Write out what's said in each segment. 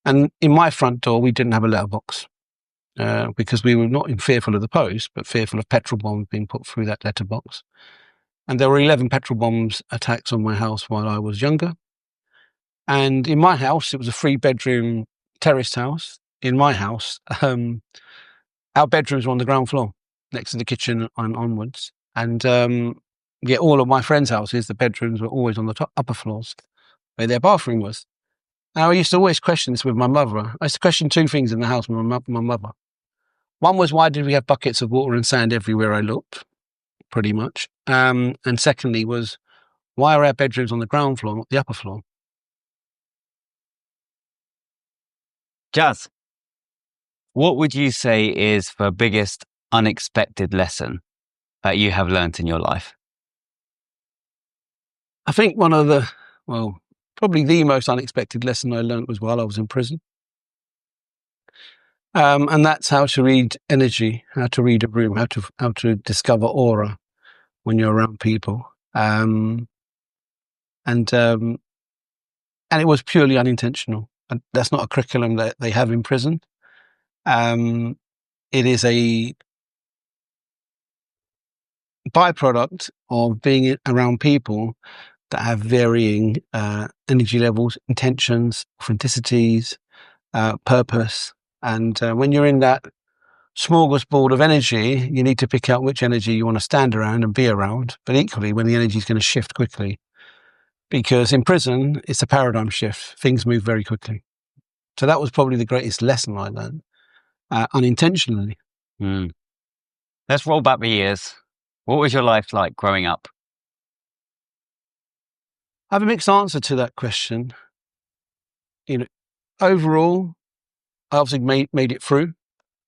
And in my front door, we didn't have a letterbox because we were not fearful of the post, but fearful of petrol bombs being put through that letterbox. And there were 11 petrol bombs attacks on my house while I was younger. And in my house, it was a 3-bedroom terraced house. In my house, our bedrooms were on the ground floor, next to the kitchen and onwards. And all of my friends' houses, the bedrooms were always on the upper floors, where their bathroom was. Now, I used to always question this with my mother. I used to question 2 things in the house with my mother. One was, why did we have buckets of water and sand everywhere I looked, pretty much? And secondly was, why are our bedrooms on the ground floor, not the upper floor? Jazz, what would you say is the biggest unexpected lesson that you have learnt in your life? I think probably the most unexpected lesson I learned was while I was in prison. And that's how to read energy, how to read a room, how to discover aura when you're around people. And it was purely unintentional. And that's not a curriculum that they have in prison. It is a byproduct of being around people that have varying energy levels, intentions, authenticities, purpose. And when you're in that smorgasbord of energy, you need to pick out which energy you want to stand around and be around, but equally when the energy is going to shift quickly. Because in prison, it's a paradigm shift. Things move very quickly. So that was probably the greatest lesson I learned, unintentionally. Let's roll back the years. What was your life like growing up? I have a mixed answer to that question. Overall, I obviously made it through.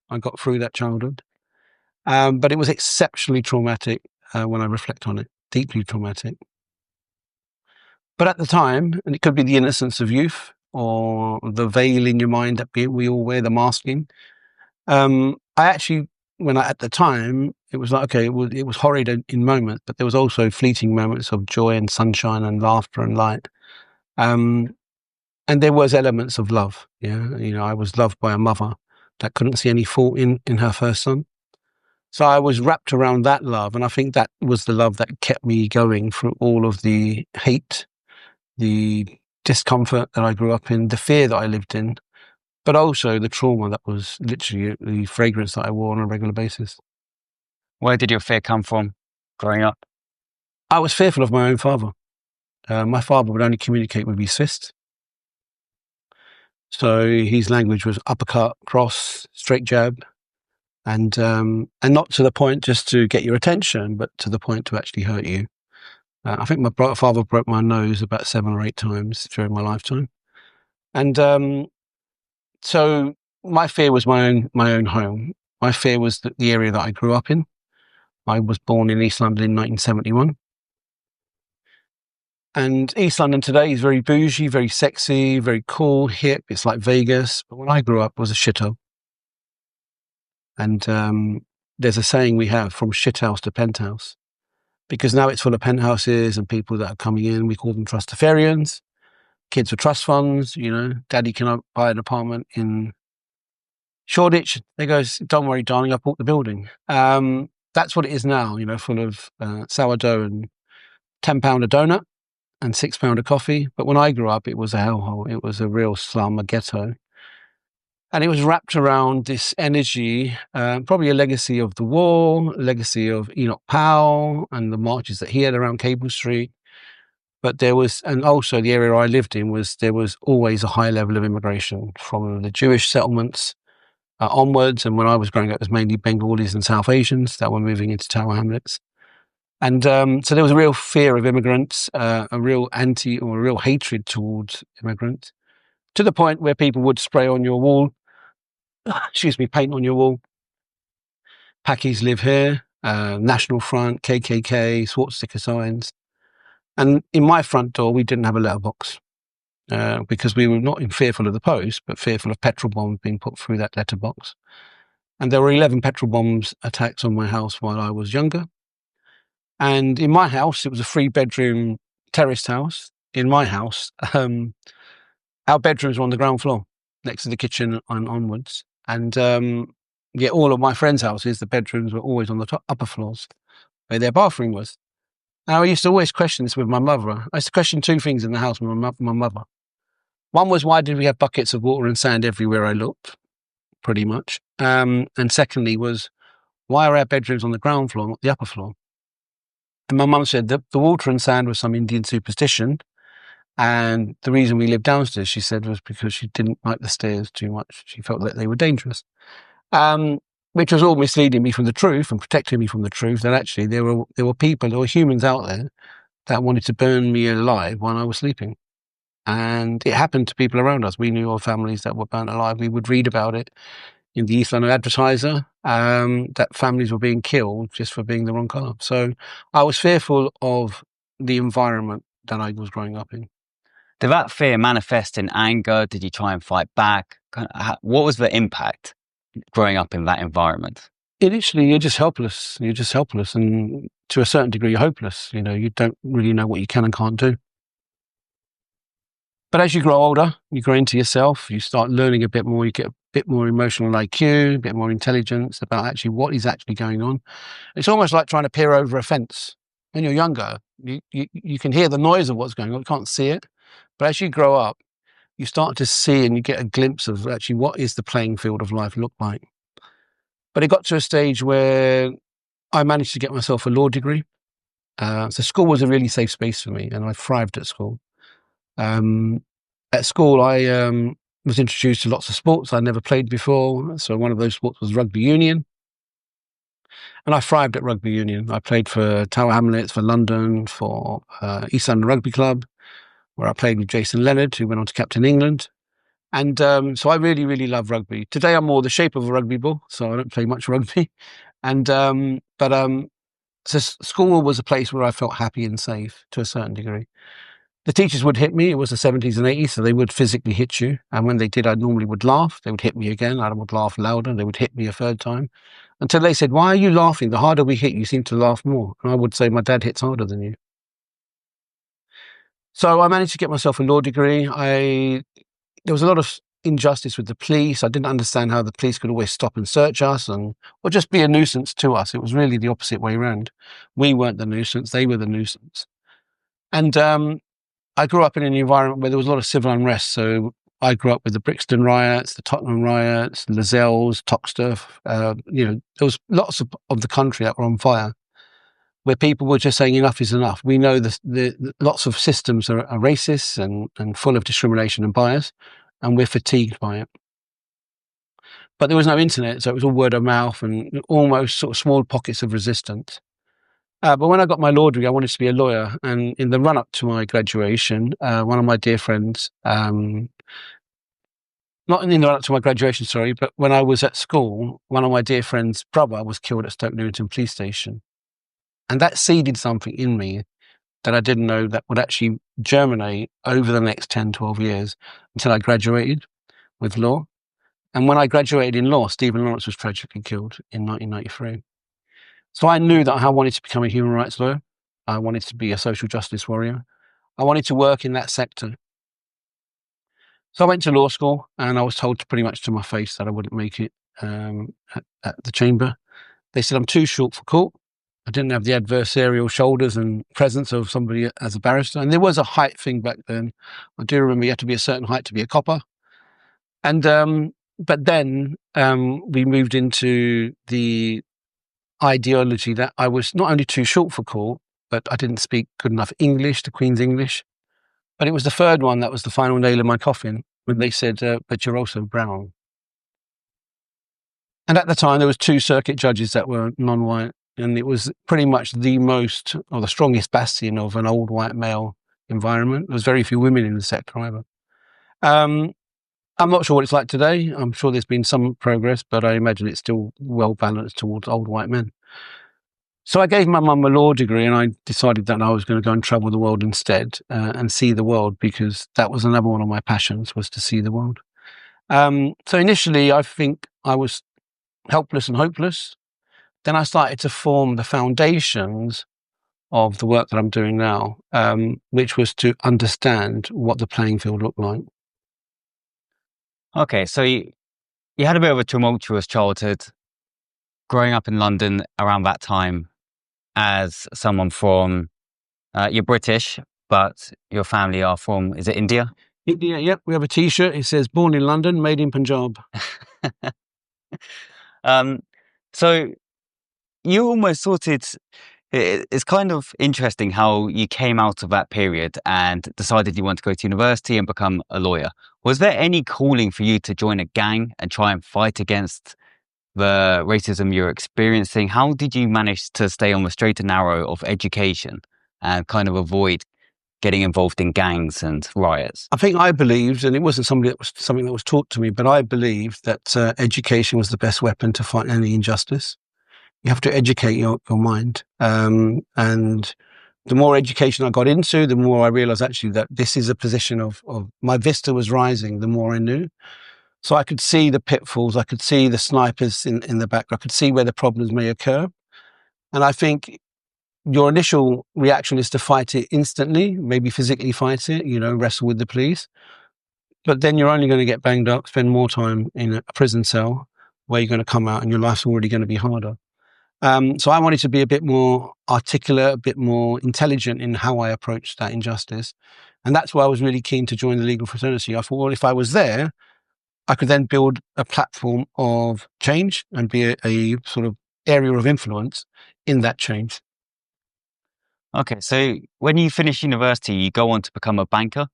I got through that childhood. But it was exceptionally traumatic when I reflect on it, deeply traumatic. But at the time, and it could be the innocence of youth or the veil in your mind that we all wear, the masking. At the time, it was like, okay, it was horrid in moments, but there was also fleeting moments of joy and sunshine and laughter and light. And there was elements of love. Yeah. I was loved by a mother that couldn't see any fault in her first son. So I was wrapped around that love. And I think that was the love that kept me going through all of the hate, the discomfort that I grew up in, the fear that I lived in, but also the trauma that was literally the fragrance that I wore on a regular basis. Where did your fear come from growing up? I was fearful of my own father. My father would only communicate with his fist. So his language was uppercut, cross, straight jab, and not to the point just to get your attention, but to the point to actually hurt you. I think my father broke my nose about 7 or 8 times during my lifetime. And so my fear was my own home. My fear was the area that I grew up in. I was born in East London in 1971. And East London today is very bougie, very sexy, very cool, hip. It's like Vegas. But when I grew up, it was a shithole. And there's a saying we have, from shithouse to penthouse. Because now it's full of penthouses and people that are coming in. We call them trustafarians. Kids with trust funds, daddy can buy an apartment in Shoreditch. They goes, don't worry, darling, I bought the building. That's what it is now, full of sourdough and £10 a donut and £6 a coffee. But when I grew up, it was a hellhole. It was a real slum, a ghetto. And it was wrapped around this energy, probably a legacy of the war, legacy of Enoch Powell and the marches that he had around Cable Street. But and also the area I lived in there was always a high level of immigration from the Jewish settlements onwards. And when I was growing up, it was mainly Bengalis and South Asians that were moving into Tower Hamlets. And so there was a real fear of immigrants, a real hatred towards immigrants, to the point where people would spray on your wall, paint on your wall. Pakis live here, National Front, KKK, swastika signs. And in my front door, we didn't have a letterbox because we were not fearful of the post, but fearful of petrol bombs being put through that letterbox. And there were 11 petrol bombs attacks on my house while I was younger. And in my house, it was a 3-bedroom terraced house. In my house, our bedrooms were on the ground floor, next to the kitchen and onwards. And all of my friends' houses, the bedrooms were always on the upper floors where their bathroom was. Now, I used to always question this with my mother. I used to question two things in the house with my mother. One was, why did we have buckets of water and sand everywhere I looked, pretty much? And secondly was, why are our bedrooms on the ground floor, not the upper floor? And my mum said that the water and sand was some Indian superstition. And the reason we lived downstairs, she said, was because she didn't like the stairs too much. She felt that they were dangerous. Which was all misleading me from the truth and protecting me from the truth, that actually there were people, there were humans out there that wanted to burn me alive while I was sleeping. And it happened to people around us. We knew of families that were burnt alive. We would read about it in the East London Advertiser, that families were being killed just for being the wrong colour. So I was fearful of the environment that I was growing up in. Did that fear manifest in anger? Did you try and fight back? What was the impact growing up in that environment? Initially, you're just helpless. You're just helpless. And to a certain degree, you're hopeless. You know, you don't really know what you can and can't do. But as you grow older, you grow into yourself, you start learning a bit more, you get a bit more emotional IQ, a bit more intelligence about actually what is actually going on. It's almost like trying to peer over a fence. When you're younger, you can hear the noise of what's going on, you can't see it. But as you grow up, you start to see and you get a glimpse of actually what is the playing field of life look like. But it got to a stage where I managed to get myself a law degree. So school was a really safe space for me, and I thrived at school. At school, I was introduced to lots of sports I'd never played before. So one of those sports was rugby union. And I thrived at rugby union. I played for Tower Hamlets, for London, for East London Rugby Club, where I played with Jason Leonard, who went on to captain England. And so I really, really love rugby. Today, I'm more the shape of a rugby ball, so I don't play much rugby. And so school was a place where I felt happy and safe to a certain degree. The teachers would hit me. It was the 70s and 80s, so they would physically hit you. And when they did, I normally would laugh. They would hit me again. I would laugh louder. They would hit me a third time until they said, "Why are you laughing? The harder we hit, you seem to laugh more." And I would say, "My dad hits harder than you." So I managed to get myself a law degree. There was a lot of injustice with the police. I didn't understand how the police could always stop and search us or just be a nuisance to us. It was really the opposite way around. We weren't the nuisance. They were the nuisance. And I grew up in an environment where there was a lot of civil unrest. So I grew up with the Brixton riots, the Tottenham riots, Lascelles, Toxteth. There was lots of the country that were on fire, where people were just saying enough is enough. We know the lots of systems are racist and full of discrimination and bias, and we're fatigued by it. But there was no internet, so it was all word of mouth and almost sort of small pockets of resistance. But when I got my law degree, I wanted to be a lawyer. And in the run-up to my graduation, one of my dear friends, not in the run-up to my graduation, sorry, but when I was at school, one of my dear friends' brother was killed at Stoke Newington Police Station. And that seeded something in me that I didn't know that would actually germinate over the next 10, 12 years until I graduated with law. And when I graduated in law, Stephen Lawrence was tragically killed in 1993. So I knew that I wanted to become a human rights lawyer. I wanted to be a social justice warrior. I wanted to work in that sector. So I went to law school and I was told pretty much to my face that I wouldn't make it at the chamber. They said I'm too short for court. I didn't have the adversarial shoulders and presence of somebody as a barrister. And there was a height thing back then. I do remember you had to be a certain height to be a copper. And but then we moved into the ideology that I was not only too short for court, but I didn't speak good enough English, the Queen's English. But it was the third one that was the final nail in my coffin when they said, "But you're also brown." And at the time, there was 2 circuit judges that were non-white, and it was pretty much the most or the strongest bastion of an old white male environment. There was very few women in the sector either. I'm not sure what it's like today. I'm sure there's been some progress, but I imagine it's still well balanced towards old white men. So I gave my mum a law degree and I decided that I was going to go and travel the world instead and see the world, because that was another one of my passions, was to see the world. So initially, I think I was helpless and hopeless. Then I started to form the foundations of the work that I'm doing now, which was to understand what the playing field looked like. Okay, so you had a bit of a tumultuous childhood growing up in London around that time as someone from, you're British, but your family are from, is it India? India, yep, we have a T-shirt. It says "Born in London, made in Punjab." Um, so you almost sorted, it's kind of interesting how you came out of that period and decided you want to go to university and become a lawyer. Was there any calling for you to join a gang and try and fight against the racism you're experiencing? How did you manage to stay on the straight and narrow of education and kind of avoid getting involved in gangs and riots? I think I believed, and it wasn't something that was taught to me, but I believed that education was the best weapon to fight any injustice. You have to educate your mind, and the more education I got into, the more I realized actually that this is a position of my vista was rising. The more I knew, so I could see the pitfalls, I could see the snipers in the back, I could see where the problems may occur, and I think your initial reaction is to fight it instantly, maybe physically fight it, wrestle with the police. But then you're only going to get banged up, spend more time in a prison cell where you're going to come out and your life's already going to be harder. So I wanted to be a bit more articulate, a bit more intelligent in how I approached that injustice. And that's why I was really keen to join the legal fraternity. I thought, well, if I was there, I could then build a platform of change and be a sort of area of influence in that change. Okay, so when you finish university, you go on to become a banker.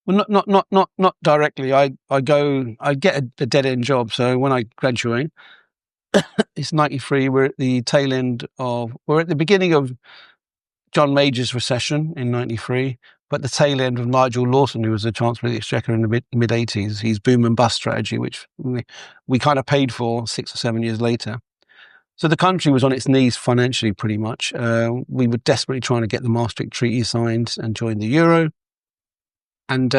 Well, not directly. I get a dead end job. So when I graduate, it's 93. We're at the beginning of John Major's recession in 93, but the tail end of Nigel Lawson, who was the Chancellor of the Exchequer in the mid 80s, his boom and bust strategy, which we kind of paid for 6 or 7 years later. So the country was on its knees financially, pretty much. We were desperately trying to get the Maastricht Treaty signed and join the euro. And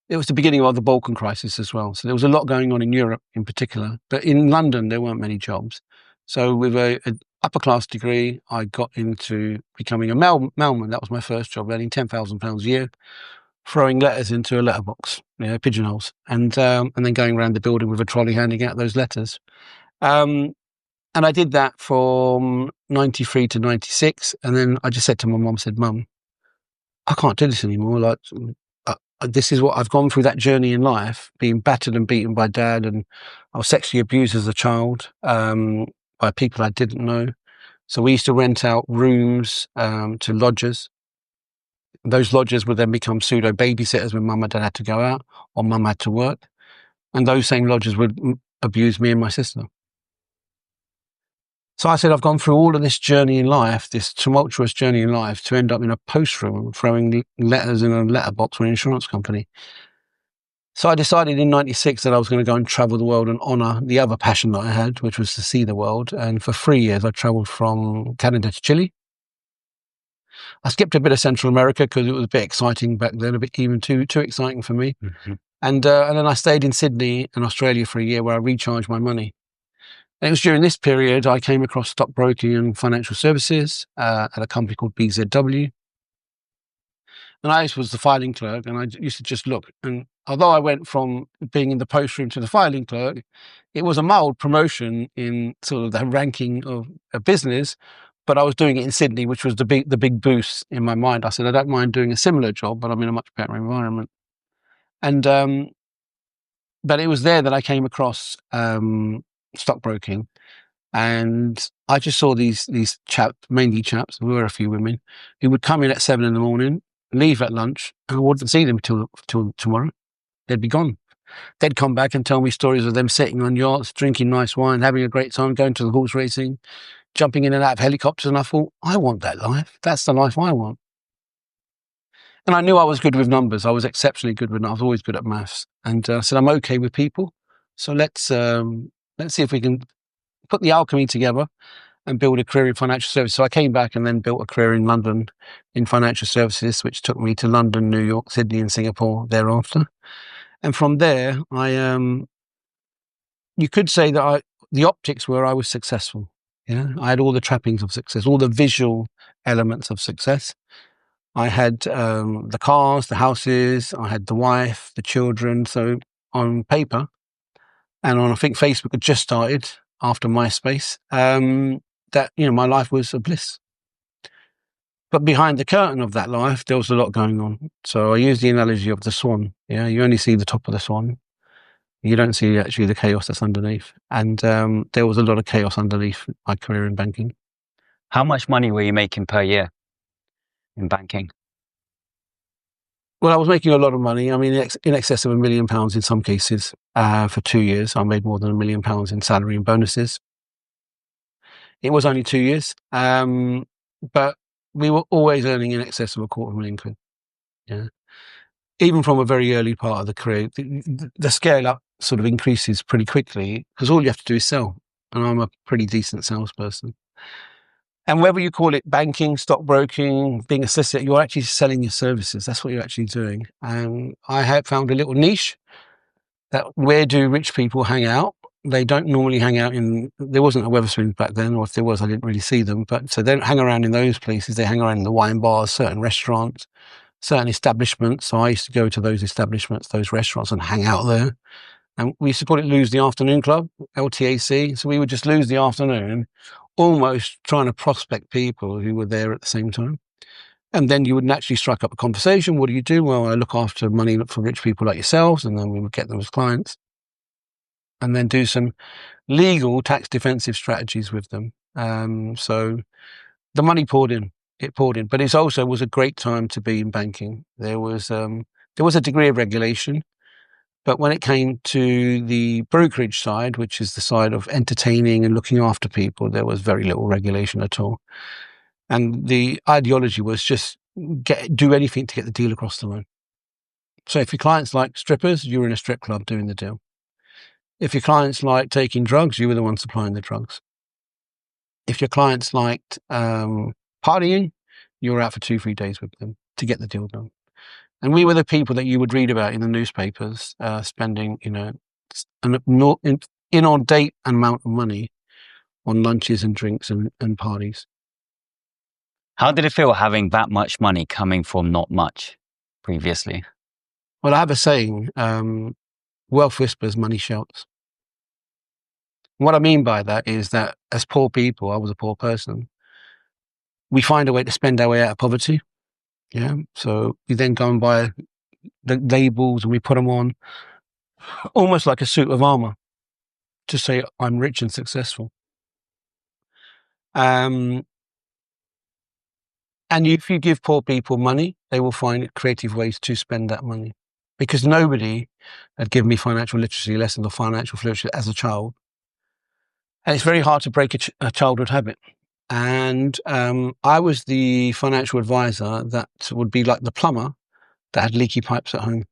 it was the beginning of the Balkan crisis as well. So there was a lot going on in Europe in particular. But in London, there weren't many jobs. So with an upper class degree, I got into becoming a mailman. That was my first job, earning £10,000 a year, throwing letters into a letterbox, pigeonholes, and then going around the building with a trolley handing out those letters. And I did that from 93 to 96. And then I just said to my mum, Mum, I can't do this anymore. Like, this is what I've gone through, that journey in life, being battered and beaten by dad. And I was sexually abused as a child by people I didn't know. So we used to rent out rooms to lodgers. Those lodgers would then become pseudo babysitters when mum and dad had to go out or mum had to work. And those same lodgers would abuse me and my sister. So I said, I've gone through all of this journey in life, this tumultuous journey in life, to end up in a post room throwing letters in a letterbox for an insurance company. So I decided in 96 that I was going to go and travel the world and honour the other passion that I had, which was to see the world. And for 3 years, I travelled from Canada to Chile. I skipped a bit of Central America because it was a bit exciting back then, a bit even too exciting for me. Mm-hmm. And then I stayed in Sydney and Australia for a year where I recharged my money. And it was during this period I came across stockbroking and financial services at a company called BZW. And I was the filing clerk, and I used to just look. And although I went from being in the post room to the filing clerk, it was a mild promotion in sort of the ranking of a business. But I was doing it in Sydney, which was the big boost in my mind. I said, I don't mind doing a similar job, but I'm in a much better environment. And but it was there that I came across stockbroking. And I just saw these chaps, mainly chaps, there were a few women, who would come in at 7 a.m, leave at lunch, and I wouldn't see them till tomorrow. They'd be gone. They'd come back and tell me stories of them sitting on yachts, drinking nice wine, having a great time, going to the horse racing, jumping in and out of helicopters. And I thought, I want that life. That's the life I want. And I knew I was good with numbers. I was exceptionally good with numbers. I was always good at maths. And I said, I'm okay with people. So let's see if we can put the alchemy together and build a career in financial services. So I came back and then built a career in London in financial services, which took me to London, New York, Sydney, and Singapore thereafter. And from there, you could say that the optics were I was successful. Yeah, I had all the trappings of success, all the visual elements of success. I had the cars, the houses, I had the wife, the children. So on paper and on, I think Facebook had just started after MySpace, that, my life was a bliss. But behind the curtain of that life, there was a lot going on. So I use the analogy of the swan. Yeah, you only see the top of the swan. You don't see actually the chaos that's underneath. And there was a lot of chaos underneath my career in banking. How much money were you making per year in banking? Well, I was making a lot of money. I mean, in excess of £1 million in some cases. For 2 years, I made more than £1 million in salary and bonuses. It was only 2 years, but we were always earning in excess of £250,000. Yeah, even from a very early part of the career, the scale up sort of increases pretty quickly because all you have to do is sell, and I'm a pretty decent salesperson. And whether you call it banking, stockbroking, being a solicitor, you're actually selling your services. That's what you're actually doing. And I had found a little niche that where do rich people hang out? They don't normally hang out there wasn't a Wetherspoons back then, or if there was, I didn't really see them. But so they don't hang around in those places. They hang around in the wine bars, certain restaurants, certain establishments. So I used to go to those establishments, those restaurants, and hang out there. And we used to call it Lose the Afternoon Club, LTAC. So we would just lose the afternoon, almost trying to prospect people who were there at the same time. And then you would naturally strike up a conversation. What do you do? Well, I look after money for rich people like yourselves, and then we would get them as clients. And then do some legal tax defensive strategies with them. So the money poured in, it poured in, but it also was a great time to be in banking. There was a degree of regulation, but when it came to the brokerage side, which is the side of entertaining and looking after people, there was very little regulation at all. And the ideology was just do anything to get the deal across the line. So if your clients like strippers, you were in a strip club doing the deal. If your clients like taking drugs, you were the one supplying the drugs. If your clients liked partying, you were out for 2-3 days with them to get the deal done. And we were the people that you would read about in the newspapers, spending, an inordinate amount of money on lunches and drinks and parties. How did it feel having that much money coming from not much previously? Well, I have a saying, wealth whispers, money shouts. What I mean by that is that as poor people, I was a poor person, we find a way to spend our way out of poverty. Yeah. So we then go and buy the labels and we put them on almost like a suit of armor to say, I'm rich and successful. And if you give poor people money, they will find creative ways to spend that money. Because nobody had given me financial literacy lessons or financial literacy as a child. And it's very hard to break a childhood habit. And I was the financial advisor that would be like the plumber that had leaky pipes at home.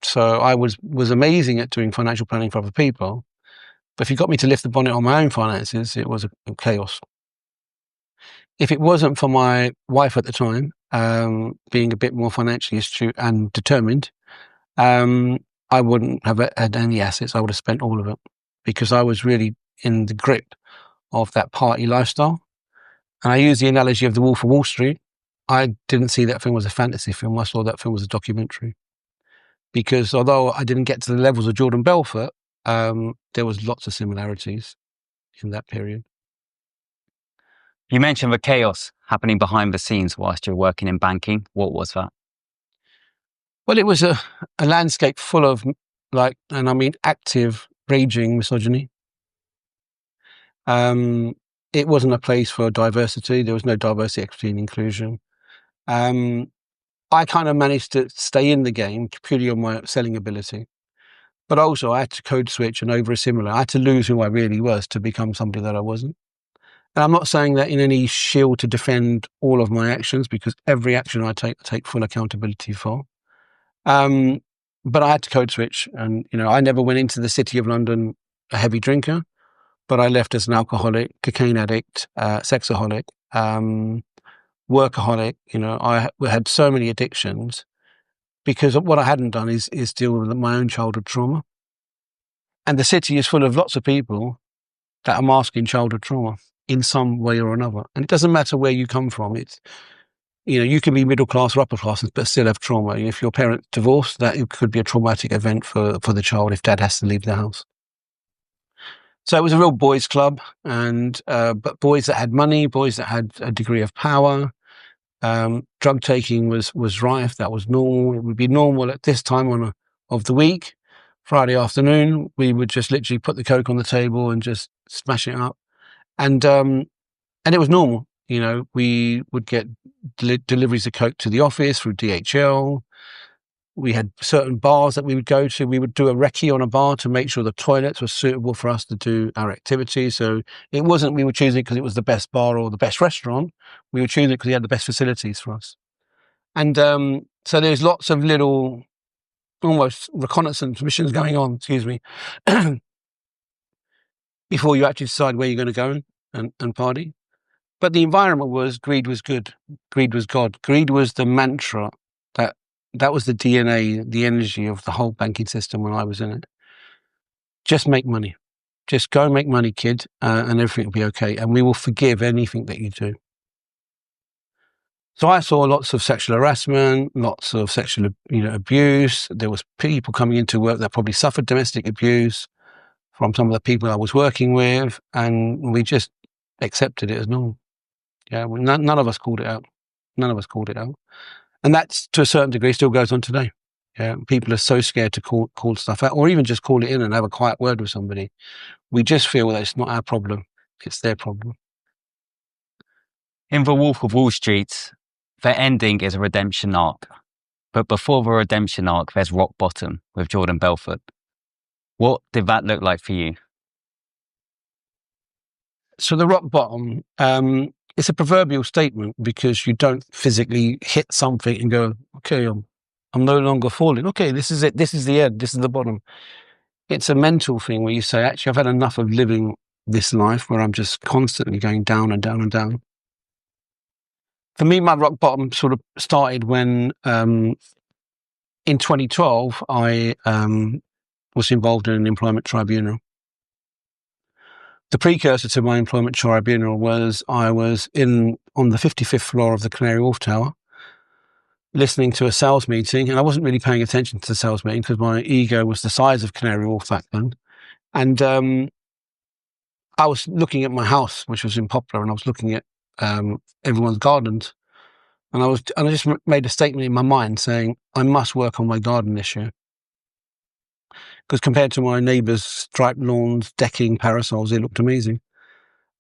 So I was amazing at doing financial planning for other people. But if you got me to lift the bonnet on my own finances, it was a chaos. If it wasn't for my wife at the time, being a bit more financially astute and determined, I wouldn't have had any assets. I would have spent all of it because I was really in the grip of that party lifestyle. And I use the analogy of The Wolf of Wall Street. I didn't see that film as a fantasy film. I saw that film as a documentary. Because although I didn't get to the levels of Jordan Belfort, there was lots of similarities in that period. You mentioned the chaos happening behind the scenes whilst you're working in banking. What was that? Well, it was a landscape full of active, raging misogyny. It wasn't a place for diversity. There was no diversity, equity, and inclusion. I kind of managed to stay in the game purely on my selling ability. But also I had to code switch and over assimilate. I had to lose who I really was to become somebody that I wasn't. And I'm not saying that in any shield to defend all of my actions, because every action I take full accountability for. But I had to code switch. And, I never went into the city of London a heavy drinker, but I left as an alcoholic, cocaine addict, sexaholic, workaholic. I had so many addictions because what I hadn't done is deal with my own childhood trauma. And the city is full of lots of people that are masking childhood trauma in some way or another. And it doesn't matter where you come from. you can be middle class or upper class but still have trauma. If your parents divorced, that it could be a traumatic event for the child if dad has to leave the house. So it was a real boys' club, and but boys that had money, boys that had a degree of power. Drug taking was rife. That was normal. It would be normal at this time of the week, Friday afternoon. We would just literally put the coke on the table and just smash it up, and it was normal. We would get deliveries of coke to the office through DHL. We had certain bars that we would go to. We would do a recce on a bar to make sure the toilets were suitable for us to do our activities. So it wasn't we were choosing it because it was the best bar or the best restaurant. We were choosing it because we had the best facilities for us. And so there's lots of little, almost reconnaissance missions going on, excuse me, before you actually decide where you're going to go and party. But the environment greed was good. Greed was God. Greed was the mantra that was the DNA, the energy of the whole banking system when I was in it. Just make money. Just go and make money, kid, and everything will be okay. And we will forgive anything that you do. So I saw lots of sexual harassment, lots of sexual, abuse. There was people coming into work that probably suffered domestic abuse from some of the people I was working with, and we just accepted it as normal. Yeah, none of us called it out. None of us called it out, and that's to a certain degree still goes on today. Yeah, people are so scared to call stuff out, or even just call it in and have a quiet word with somebody. We just feel that it's not our problem; it's their problem. In The Wolf of Wall Street, the ending is a redemption arc. But before the redemption arc, there's rock bottom with Jordan Belfort. What did that look like for you? So the rock bottom, it's a proverbial statement because you don't physically hit something and go, okay, I'm no longer falling. Okay, this is it. This is the end. This is the bottom. It's a mental thing where you say, actually, I've had enough of living this life where I'm just constantly going down and down and down. For me, my rock bottom sort of started when in 2012, I was involved in an employment tribunal. The precursor to my employment tribunal was I was on the 55th floor of the Canary Wharf Tower, listening to a sales meeting, and I wasn't really paying attention to the sales meeting because my ego was the size of Canary Wharf back then. And I was looking at my house, which was in Poplar, and I was looking at everyone's gardens. And I just made a statement in my mind saying, I must work on my garden this year. Because compared to my neighbours' striped lawns, decking, parasols, it looked amazing.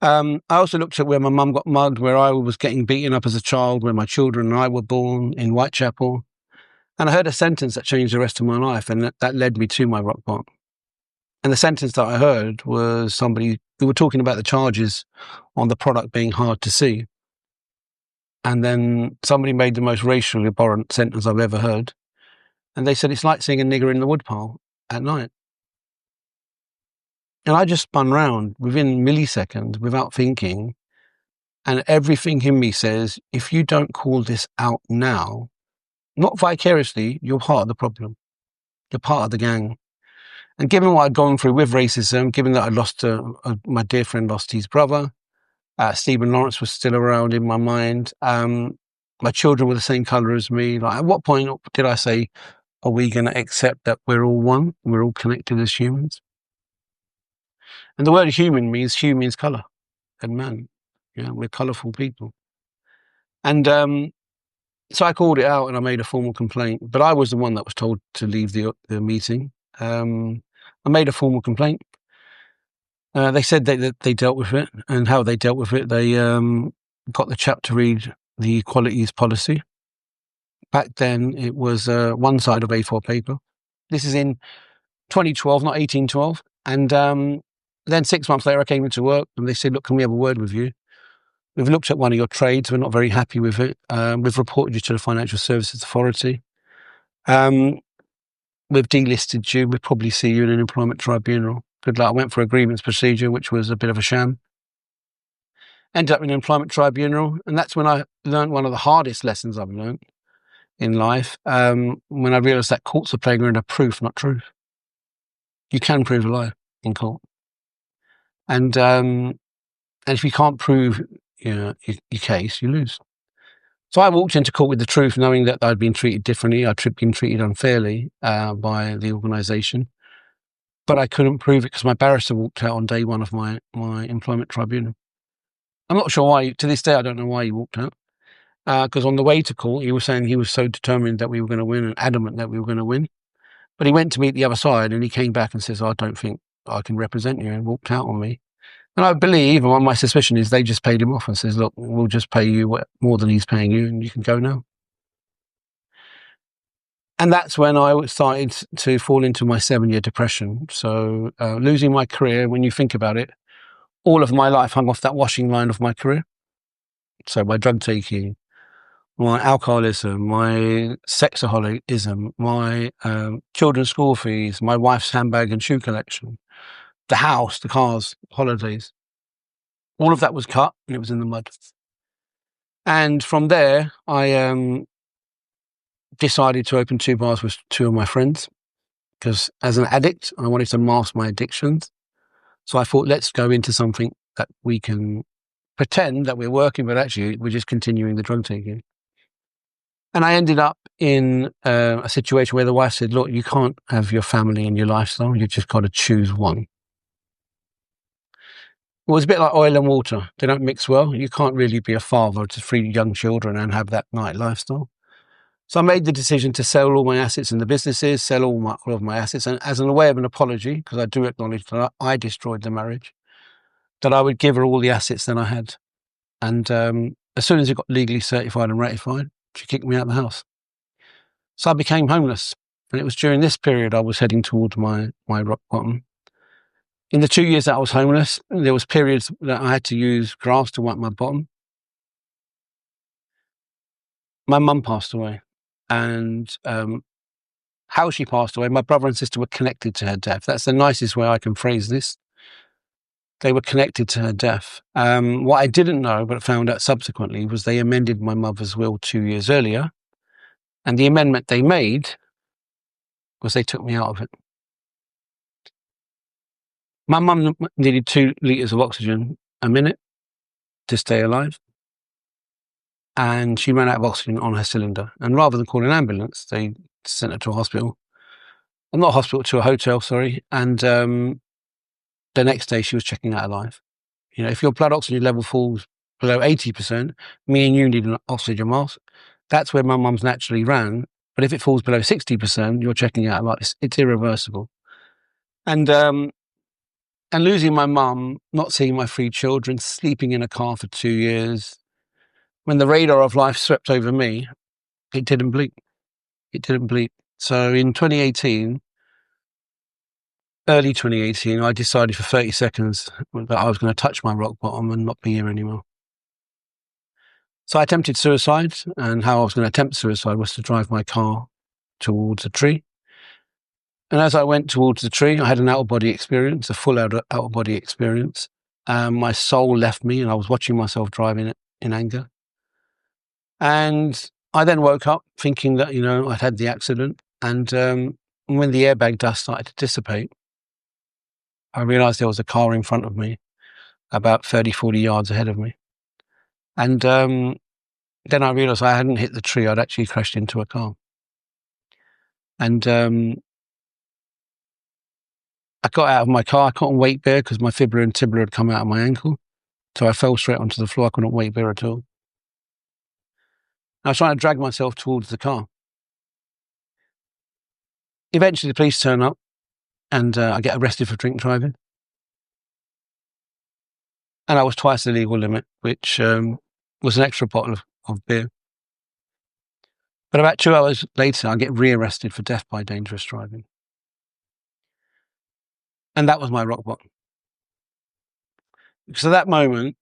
I also looked at where my mum got mugged, where I was getting beaten up as a child, where my children and I were born in Whitechapel. And I heard a sentence that changed the rest of my life, and that led me to my rock bottom. And the sentence that I heard was somebody who were talking about the charges on the product being hard to see. And then somebody made the most racially abhorrent sentence I've ever heard. And they said, it's like seeing a nigger in the woodpile at night. And I just spun round within milliseconds without thinking. And everything in me says, if you don't call this out now, not vicariously, you're part of the problem. You're part of the gang. And given what I'd gone through with racism, given that I lost my dear friend lost his brother, Stephen Lawrence was still around in my mind. My children were the same colour as me. Like, at what point did I say, are we going to accept that we're all one? We're all connected as humans? And the word human means hue means colour and man. Yeah, we're colourful people. And so I called it out and I made a formal complaint. But I was the one that was told to leave the meeting. I made a formal complaint. They said that they dealt with it, and how they dealt with it, they got the chap to read the equalities policy. Back then, it was one side of A4 paper. This is in 2012, not 1812. And then 6 months later, I came into work and they said, look, can we have a word with you? We've looked at one of your trades. We're not very happy with it. We've reported you to the Financial Services Authority. We've delisted you. We'll probably see you in an employment tribunal. Good luck. I went for a grievance procedure, which was a bit of a sham. Ended up in an employment tribunal. And that's when I learned one of the hardest lessons I've learned in life, when I realised that courts are playing around a proof, not truth. You can prove a lie in court. And if you can't prove your case, you lose. So I walked into court with the truth, knowing that I'd been treated differently. I'd been treated unfairly by the organisation. But I couldn't prove it because my barrister walked out on day one of my employment tribunal. I'm not sure why. To this day, I don't know why he walked out. Because on the way to court, he was saying he was so determined that we were going to win and adamant that we were going to win. But he went to meet the other side and he came back and says, I don't think I can represent you, and walked out on me. And I believe, and my suspicion is, they just paid him off and says, look, we'll just pay you more than he's paying you and you can go now. And that's when I started to fall into my 7-year depression. So losing my career, when you think about it, all of my life hung off that washing line of my career. So my drug taking, my alcoholism, my sexaholism, my children's school fees, my wife's handbag and shoe collection, the house, the cars, holidays, all of that was cut and it was in the mud. And from there, I decided to open 2 bars with 2 of my friends because as an addict, I wanted to mask my addictions. So I thought, let's go into something that we can pretend that we're working, but actually we're just continuing the drug taking. And I ended up in a situation where the wife said, look, you can't have your family and your lifestyle. You've just got to choose one. It was a bit like oil and water. They don't mix well. You can't really be a father to 3 young children and have that night lifestyle. So I made the decision to sell all my assets in the businesses, sell all of my assets, and as a way of an apology, because I do acknowledge that I destroyed the marriage, that I would give her all the assets that I had. And as soon as it got legally certified and ratified, she kicked me out of the house. So I became homeless. And it was during this period I was heading towards my rock bottom. In the 2 years that I was homeless, there was periods that I had to use grass to wipe my bottom. My mum passed away. And how she passed away, my brother and sister were connected to her death. That's the nicest way I can phrase this. They were connected to her death. What I didn't know, but found out subsequently, was they amended my mother's will 2 years earlier. And the amendment they made was they took me out of it. My mum needed 2 litres of oxygen a minute to stay alive. And she ran out of oxygen on her cylinder. And rather than call an ambulance, they sent her to a hospital. Well, not a hospital, to a hotel, sorry. And the next day she was checking out alive. You know, if your blood oxygen level falls below 80%, me and you need an oxygen mask. That's where my mum's naturally ran. But if it falls below 60%, you're checking out alive. It's irreversible. And losing my mum, not seeing my 3 children, sleeping in a car for 2 years, when the radar of life swept over me, it didn't blink. It didn't blink. So in 2018, early 2018, I decided for 30 seconds that I was going to touch my rock bottom and not be here anymore. So I attempted suicide, and how I was going to attempt suicide was to drive my car towards a tree. And as I went towards the tree, I had an out-of-body experience, a full out-of-body experience. My soul left me, and I was watching myself driving it in anger. And I then woke up thinking that, you know, I'd had the accident. And when the airbag dust started to dissipate, I realised there was a car in front of me, about 30, 40 yards ahead of me. And then I realised I hadn't hit the tree. I'd actually crashed into a car. And I got out of my car. I couldn't weight bear because my fibula and tibia had come out of my ankle. So I fell straight onto the floor. I couldn't weight bear at all. I was trying to drag myself towards the car. Eventually, the police turn up and I get arrested for drink driving. And I was twice the legal limit, which was an extra bottle of beer. But about 2 hours later, I get rearrested for death by dangerous driving. And that was my rock bottom. Because at that moment,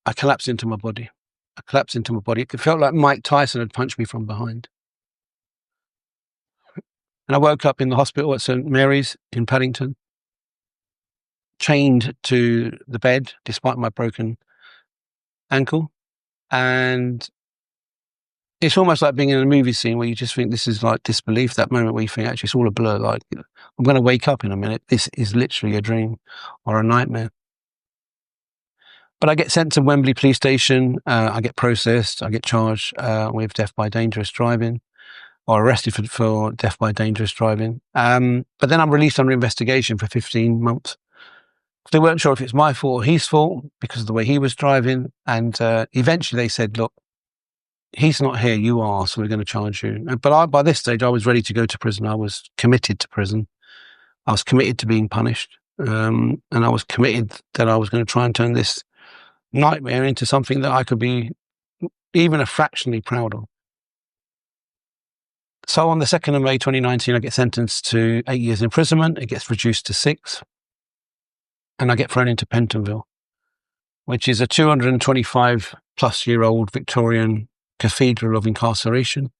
I collapsed into my body. It felt like Mike Tyson had punched me from behind. And I woke up in the hospital at St. Mary's in Paddington, chained to the bed despite my broken ankle. And it's almost like being in a movie scene where you just think this is like disbelief, that moment where you think actually it's all a blur, like, you know, I'm going to wake up in a minute. This is literally a dream or a nightmare. But I get sent to Wembley Police Station. I get processed. I get charged with death by dangerous driving, or arrested for death by dangerous driving. But then I'm released under investigation for 15 months. They weren't sure if it's my fault or his fault because of the way he was driving. And eventually they said, look, he's not here, you are, so we're going to charge you. But by this stage, I was ready to go to prison. I was committed to prison. I was committed to being punished. And I was committed that I was going to try and turn this nightmare into something that I could be even a fractionally proud of. So on the 2nd of May 2019, I get sentenced to 8 years imprisonment. It gets reduced to 6. And I get thrown into Pentonville, which is a 225 plus year old Victorian cathedral of incarceration.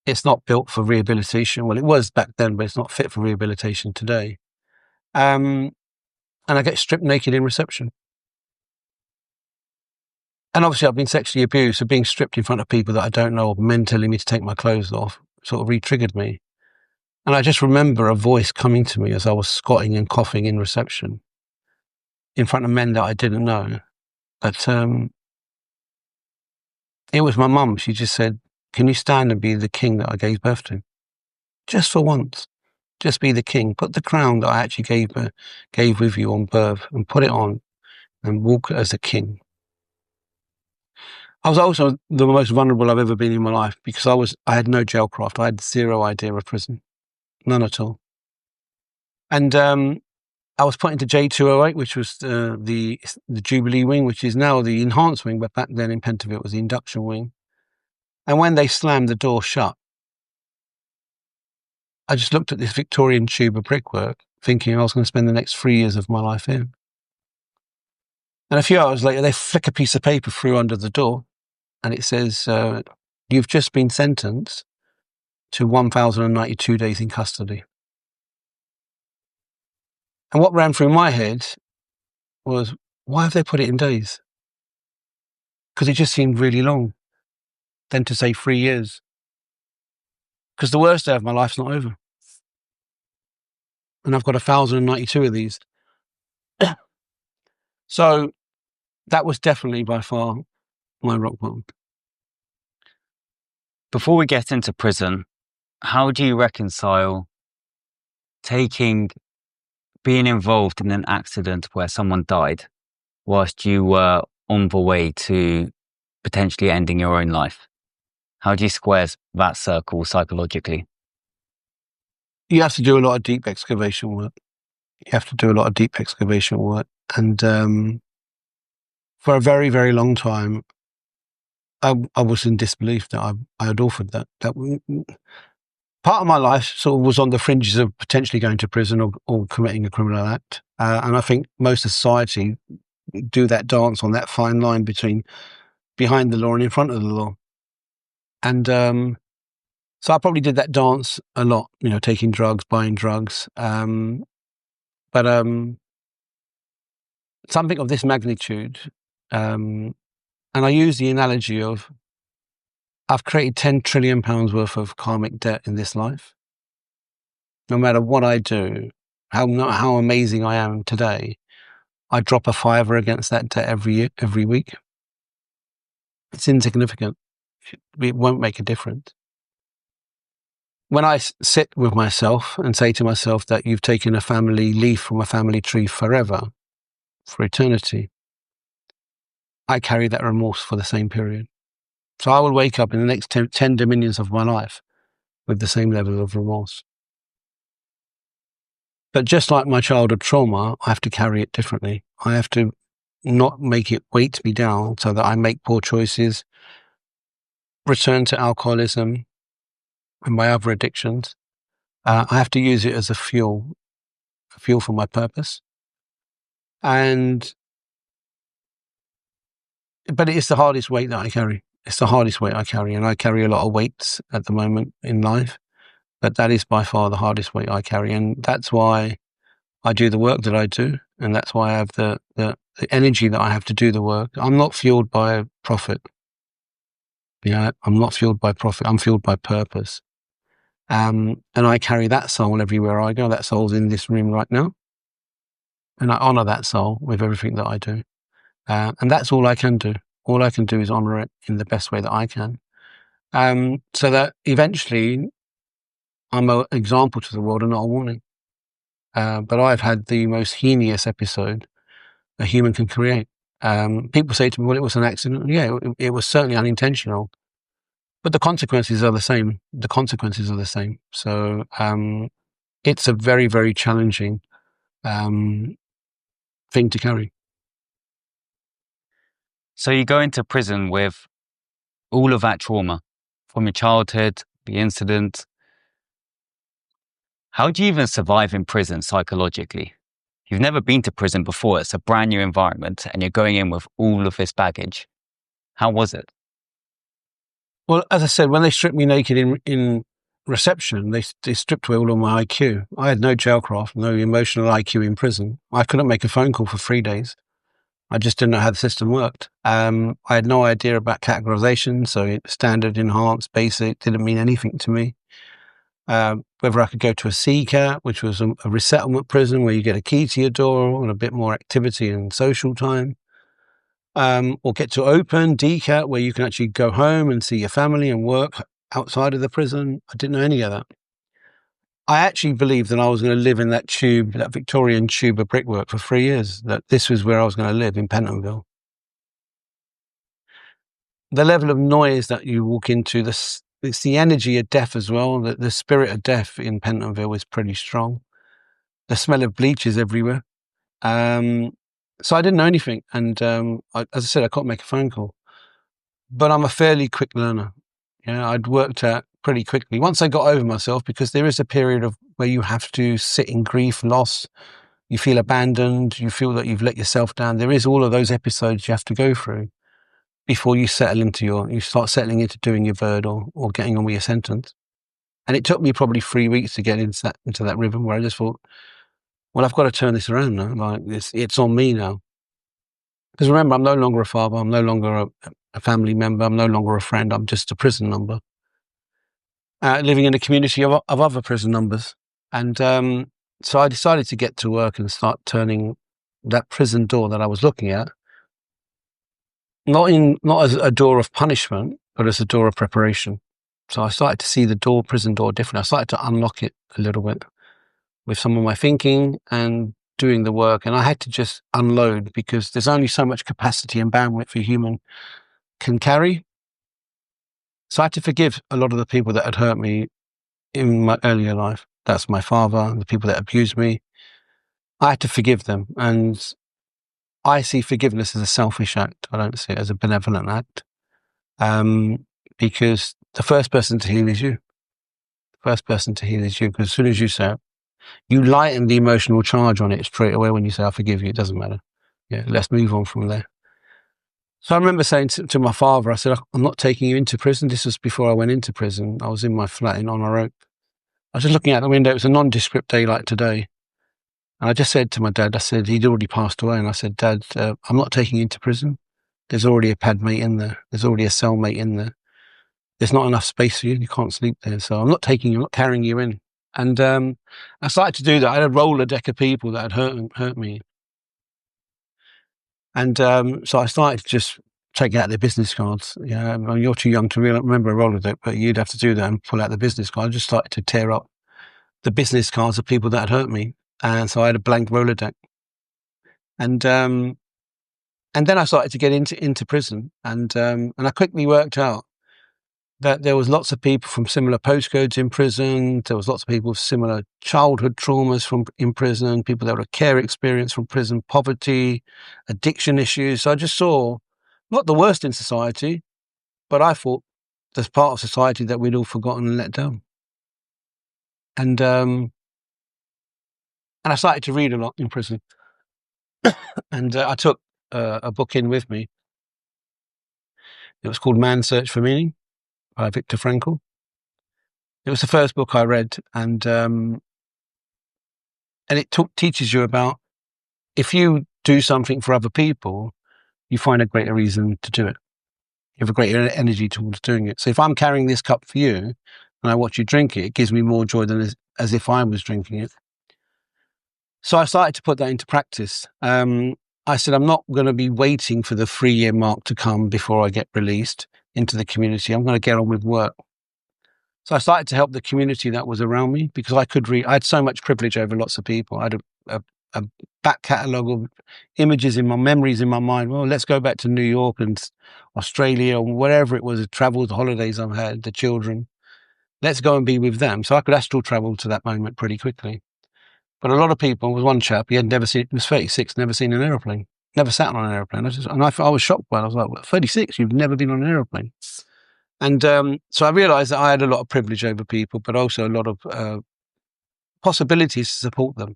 It's not built for rehabilitation. Well, it was back then, but it's not fit for rehabilitation today. And I get stripped naked in reception. And obviously I've been sexually abused, so being stripped in front of people that I don't know, or men telling me to take my clothes off, sort of re-triggered me. And I just remember a voice coming to me as I was squatting and coughing in reception in front of men that I didn't know. But it was my mum. She just said, can you stand and be the king that I gave birth to? Just for once. Just be the king. Put the crown that I actually gave with you on birth and put it on and walk as a king. I was also the most vulnerable I've ever been in my life because I had no jailcraft. I had zero idea of prison. None at all. And I was put into J208, which was the Jubilee wing, which is now the enhanced wing, but back then in Pentonville it was the induction wing. And when they slammed the door shut, I just looked at this Victorian tube of brickwork, thinking I was going to spend the next 3 years of my life here. And a few hours later, they flick a piece of paper through under the door, and it says, you've just been sentenced to 1,092 days in custody. And what ran through my head was, why have they put it in days? Because it just seemed really long. Then to say 3 years. Because the worst day of my life's not over. And I've got 1,092 of these. So that was definitely by far my rock bottom. Before we get into prison, how do you reconcile being involved in an accident where someone died whilst you were on the way to potentially ending your own life? How do you square that circle psychologically? You have to do a lot of deep excavation work. And for a very, very long time, I was in disbelief that I had authored that. Part of my life sort of was on the fringes of potentially going to prison or committing a criminal act. And I think most of society do that dance on that fine line between behind the law and in front of the law. And so I probably did that dance a lot, taking drugs, buying drugs. But something of this magnitude, and I use the analogy of, I've created £10 trillion worth of karmic debt in this life. No matter what I do, how amazing I am today, I drop a fiver against that debt every week. It's insignificant. It won't make a difference. When I sit with myself and say to myself that you've taken a family leaf from a family tree forever, for eternity, I carry that remorse for the same period. So I will wake up in the next 10 dominions of my life with the same level of remorse. But just like my childhood trauma, I have to carry it differently. I have to not make it weight me down so that I make poor choices, return to alcoholism and my other addictions. I have to use it as a fuel for my purpose. But it is the hardest weight that I carry. It's the hardest weight I carry, and I carry a lot of weights at the moment in life, but that is by far the hardest weight I carry, and that's why I do the work that I do, and that's why I have the energy that I have to do the work. I'm not fueled by profit. I'm not fueled by profit. I'm fueled by purpose. And I carry that soul everywhere I go. That soul's in this room right now, and I honor that soul with everything that I do. And that's all I can do. All I can do is honour it in the best way that I can. So that eventually I'm an example to the world and not a warning. But I've had the most heinous episode a human can create. People say to me, well, it was an accident. Yeah, it was certainly unintentional. But the consequences are the same. The consequences are the same. So it's a very, very challenging thing to carry. So you go into prison with all of that trauma from your childhood, the incident. How do you even survive in prison psychologically? You've never been to prison before. It's a brand new environment and you're going in with all of this baggage. How was it? Well, as I said, when they stripped me naked in reception, they stripped away all of my IQ. I had no jailcraft, no emotional IQ in prison. I couldn't make a phone call for 3 days. I just didn't know how the system worked. I had no idea about categorization, so standard, enhanced, basic didn't mean anything to me. Whether I could go to a CCAT, which was a resettlement prison where you get a key to your door and a bit more activity and social time, or get to open, DCAT, where you can actually go home and see your family and work outside of the prison. I didn't know any of that. I actually believed that I was going to live in that tube, that Victorian tube of brickwork for 3 years, that this was where I was going to live in Pentonville. The level of noise that you walk into, it's the energy of death as well. The spirit of death in Pentonville is pretty strong. The smell of bleach is everywhere. So I didn't know anything. And as I said, I couldn't make a phone call. But I'm a fairly quick learner. I'd worked out pretty quickly. Once I got over myself, because there is a period of where you have to sit in grief, loss, you feel abandoned, you feel that you've let yourself down. There is all of those episodes you have to go through before you start settling into doing your bird or getting on with your sentence. And it took me probably 3 weeks to get into that rhythm where I just thought, well, I've got to turn this around now. Like it's on me now. Because remember, I'm no longer a father. I'm no longer a family member. I'm no longer a friend. I'm just a prison number, living in a community of other prison numbers. And so I decided to get to work and start turning that prison door that I was looking at, not as a door of punishment, but as a door of preparation. So I started to see the prison door different. I started to unlock it a little bit with some of my thinking and doing the work. And I had to just unload because there's only so much capacity and bandwidth a human can carry. So I had to forgive a lot of the people that had hurt me in my earlier life. That's my father, the people that abused me. I had to forgive them. And I see forgiveness as a selfish act. I don't see it as a benevolent act. Because the first person to heal is you. The first person to heal is you. Because as soon as you say it, you lighten the emotional charge on it straight away when you say, I forgive you. It doesn't matter. Yeah, let's move on from there. So I remember saying to my father, I said, I'm not taking you into prison. This was before I went into prison. I was in my flat in Honor Oak. I was just looking out the window. It was a nondescript day like today. And I just said to my dad, I said, he'd already passed away. And I said, Dad, I'm not taking you into prison. There's already a pad mate in there. There's already a cellmate in there. There's not enough space for you. You can't sleep there. So I'm not carrying you in. And I started to do that. I had a roller deck of people that had hurt me. And so I started to just take out their business cards. Yeah, you're too young to remember a roller deck, but you'd have to do that and pull out the business card. I just started to tear up the business cards of people that had hurt me. And so I had a blank roller deck. And then I started to get into prison. And I quickly worked out that there was lots of people from similar postcodes in prison. There was lots of people with similar childhood traumas in prison, people that had a care experience from prison, poverty, addiction issues. So I just saw not the worst in society, but I thought there's part of society that we'd all forgotten and let down. And I started to read a lot in prison. And I took a book in with me. It was called Man's Search for Meaning by Viktor Frankl. It was the first book I read, and it teaches you about if you do something for other people, you find a greater reason to do it. You have a greater energy towards doing it. So if I'm carrying this cup for you and I watch you drink it, it gives me more joy than as if I was drinking it. So I started to put that into practice. I said, I'm not going to be waiting for the 3-year mark to come before I get released into the community. I'm going to get on with work. So I started to help the community that was around me because I could read. I had so much privilege over lots of people. I had a back catalogue of images in my memories in my mind. Well, let's go back to New York and Australia or wherever it was, the travel, the holidays I've had, the children. Let's go and be with them. So I could astral travel to that moment pretty quickly. But a lot of people, there was one chap, he had never seen, he was 36, never seen an aeroplane, never sat on an aeroplane. I was shocked by it. I was like, well, 36, you've never been on an aeroplane. And so I realized that I had a lot of privilege over people, but also a lot of possibilities to support them.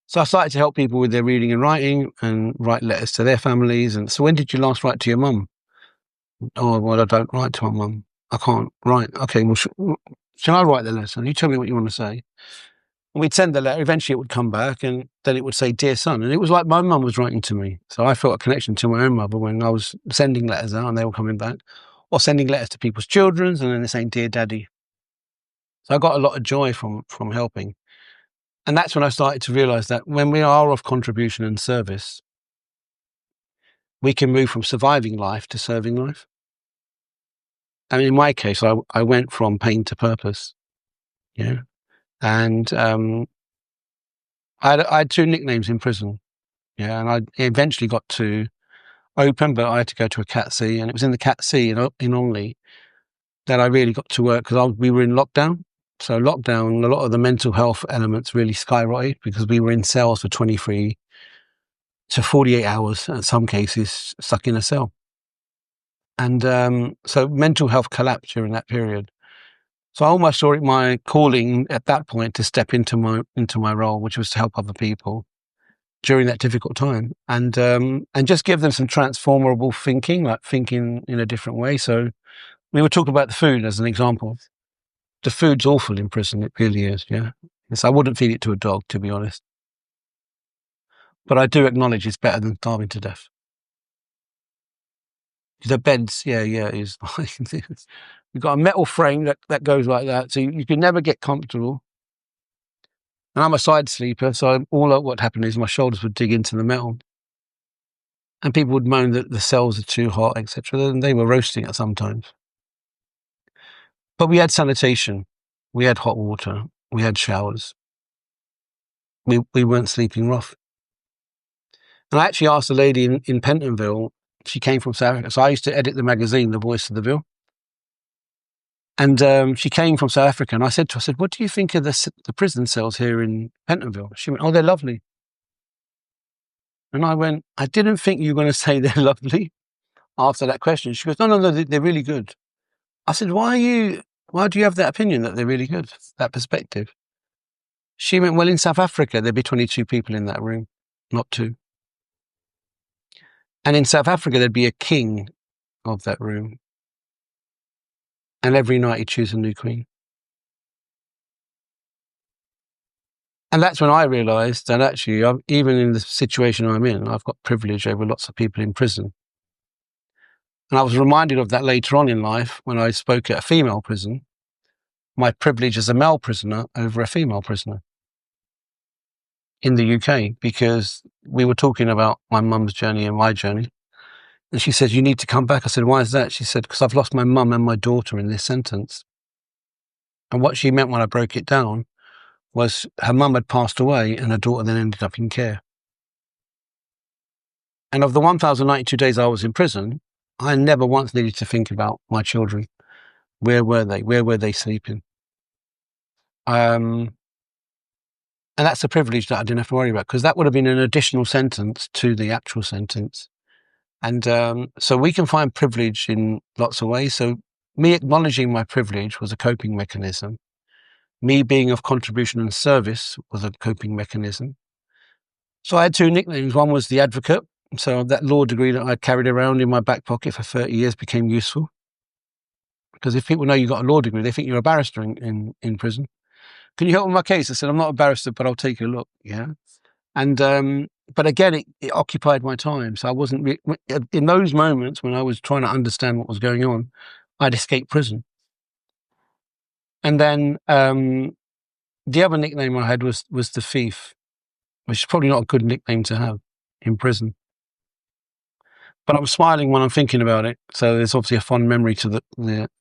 So I started to help people with their reading and writing and write letters to their families. And so when did you last write to your mum? Oh, well, I don't write to my mum. I can't write. Okay, well, shall I write the letter? You tell me what you want to say. And we'd send the letter. Eventually it would come back and then it would say, dear son. And it was like my mum was writing to me. So I felt a connection to my own mother when I was sending letters out and they were coming back, or sending letters to people's children and then they're saying, dear daddy. So I got a lot of joy from helping. And that's when I started to realize that when we are of contribution and service, we can move from surviving life to serving life. And in my case, I went from pain to purpose, and I had 2 nicknames in prison, and I eventually got to open, but I had to go to a Cat C, and it was in the Cat C in Onley that I really got to work because we were in lockdown. So lockdown, a lot of the mental health elements really skyrocketed because we were in cells for 23 to 48 hours, in some cases, stuck in a cell. And so mental health collapsed during that period. So I almost saw it my calling at that point to step into my role, which was to help other people during that difficult time, and just give them some transformable thinking, like thinking in a different way. So we were talking about the food as an example. The food's awful in prison. It really is. Yeah. So I wouldn't feed it to a dog, to be honest. But I do acknowledge it's better than starving to death. The beds, yeah, is you've got a metal frame that goes like that, so you can never get comfortable. And I'm a side sleeper, so what happened is my shoulders would dig into the metal, and people would moan that the cells are too hot, etc. And they were roasting it sometimes. But we had sanitation, we had hot water, we had showers. We weren't sleeping rough. And I actually asked a lady in Pentonville. She came from South Africa, so I used to edit the magazine, The Voice of the Ville. And she came from South Africa, and I said to her, what do you think of the prison cells here in Pentonville? She went, oh, they're lovely. And I went, I didn't think you were going to say they're lovely after that question. She goes, no, they're really good. I said, why do you have that opinion that they're really good, that perspective? She went, well, in South Africa, there'd be 22 people in that room, not 2. And in South Africa, there'd be a king of that room. And every night he'd choose a new queen. And that's when I realized that actually, even in the situation I'm in, I've got privilege over lots of people in prison. And I was reminded of that later on in life when I spoke at a female prison, my privilege as a male prisoner over a female prisoner in the UK, because we were talking about my mum's journey and my journey. And she said, you need to come back. I said, why is that? She said, because I've lost my mum and my daughter in this sentence. And what she meant when I broke it down was her mum had passed away and her daughter then ended up in care. And of the 1,092 days I was in prison, I never once needed to think about my children. Where were they? Where were they sleeping? And that's a privilege that I didn't have to worry about, because that would have been an additional sentence to the actual sentence. And so we can find privilege in lots of ways. So me acknowledging my privilege was a coping mechanism. Me being of contribution and service was a coping mechanism. So I had 2 nicknames. One was the advocate. So that law degree that I carried around in my back pocket for 30 years became useful. Because if people know you got a law degree, they think you're a barrister in prison. Can you help with my case? I said, I'm not a barrister, but I'll take a look. Yeah. And, but again, it occupied my time. So I wasn't, in those moments when I was trying to understand what was going on, I'd escaped prison. And then the other nickname I had was the thief, which is probably not a good nickname to have. in prison. But I'm smiling when I'm thinking about it. So there's obviously a fond memory to the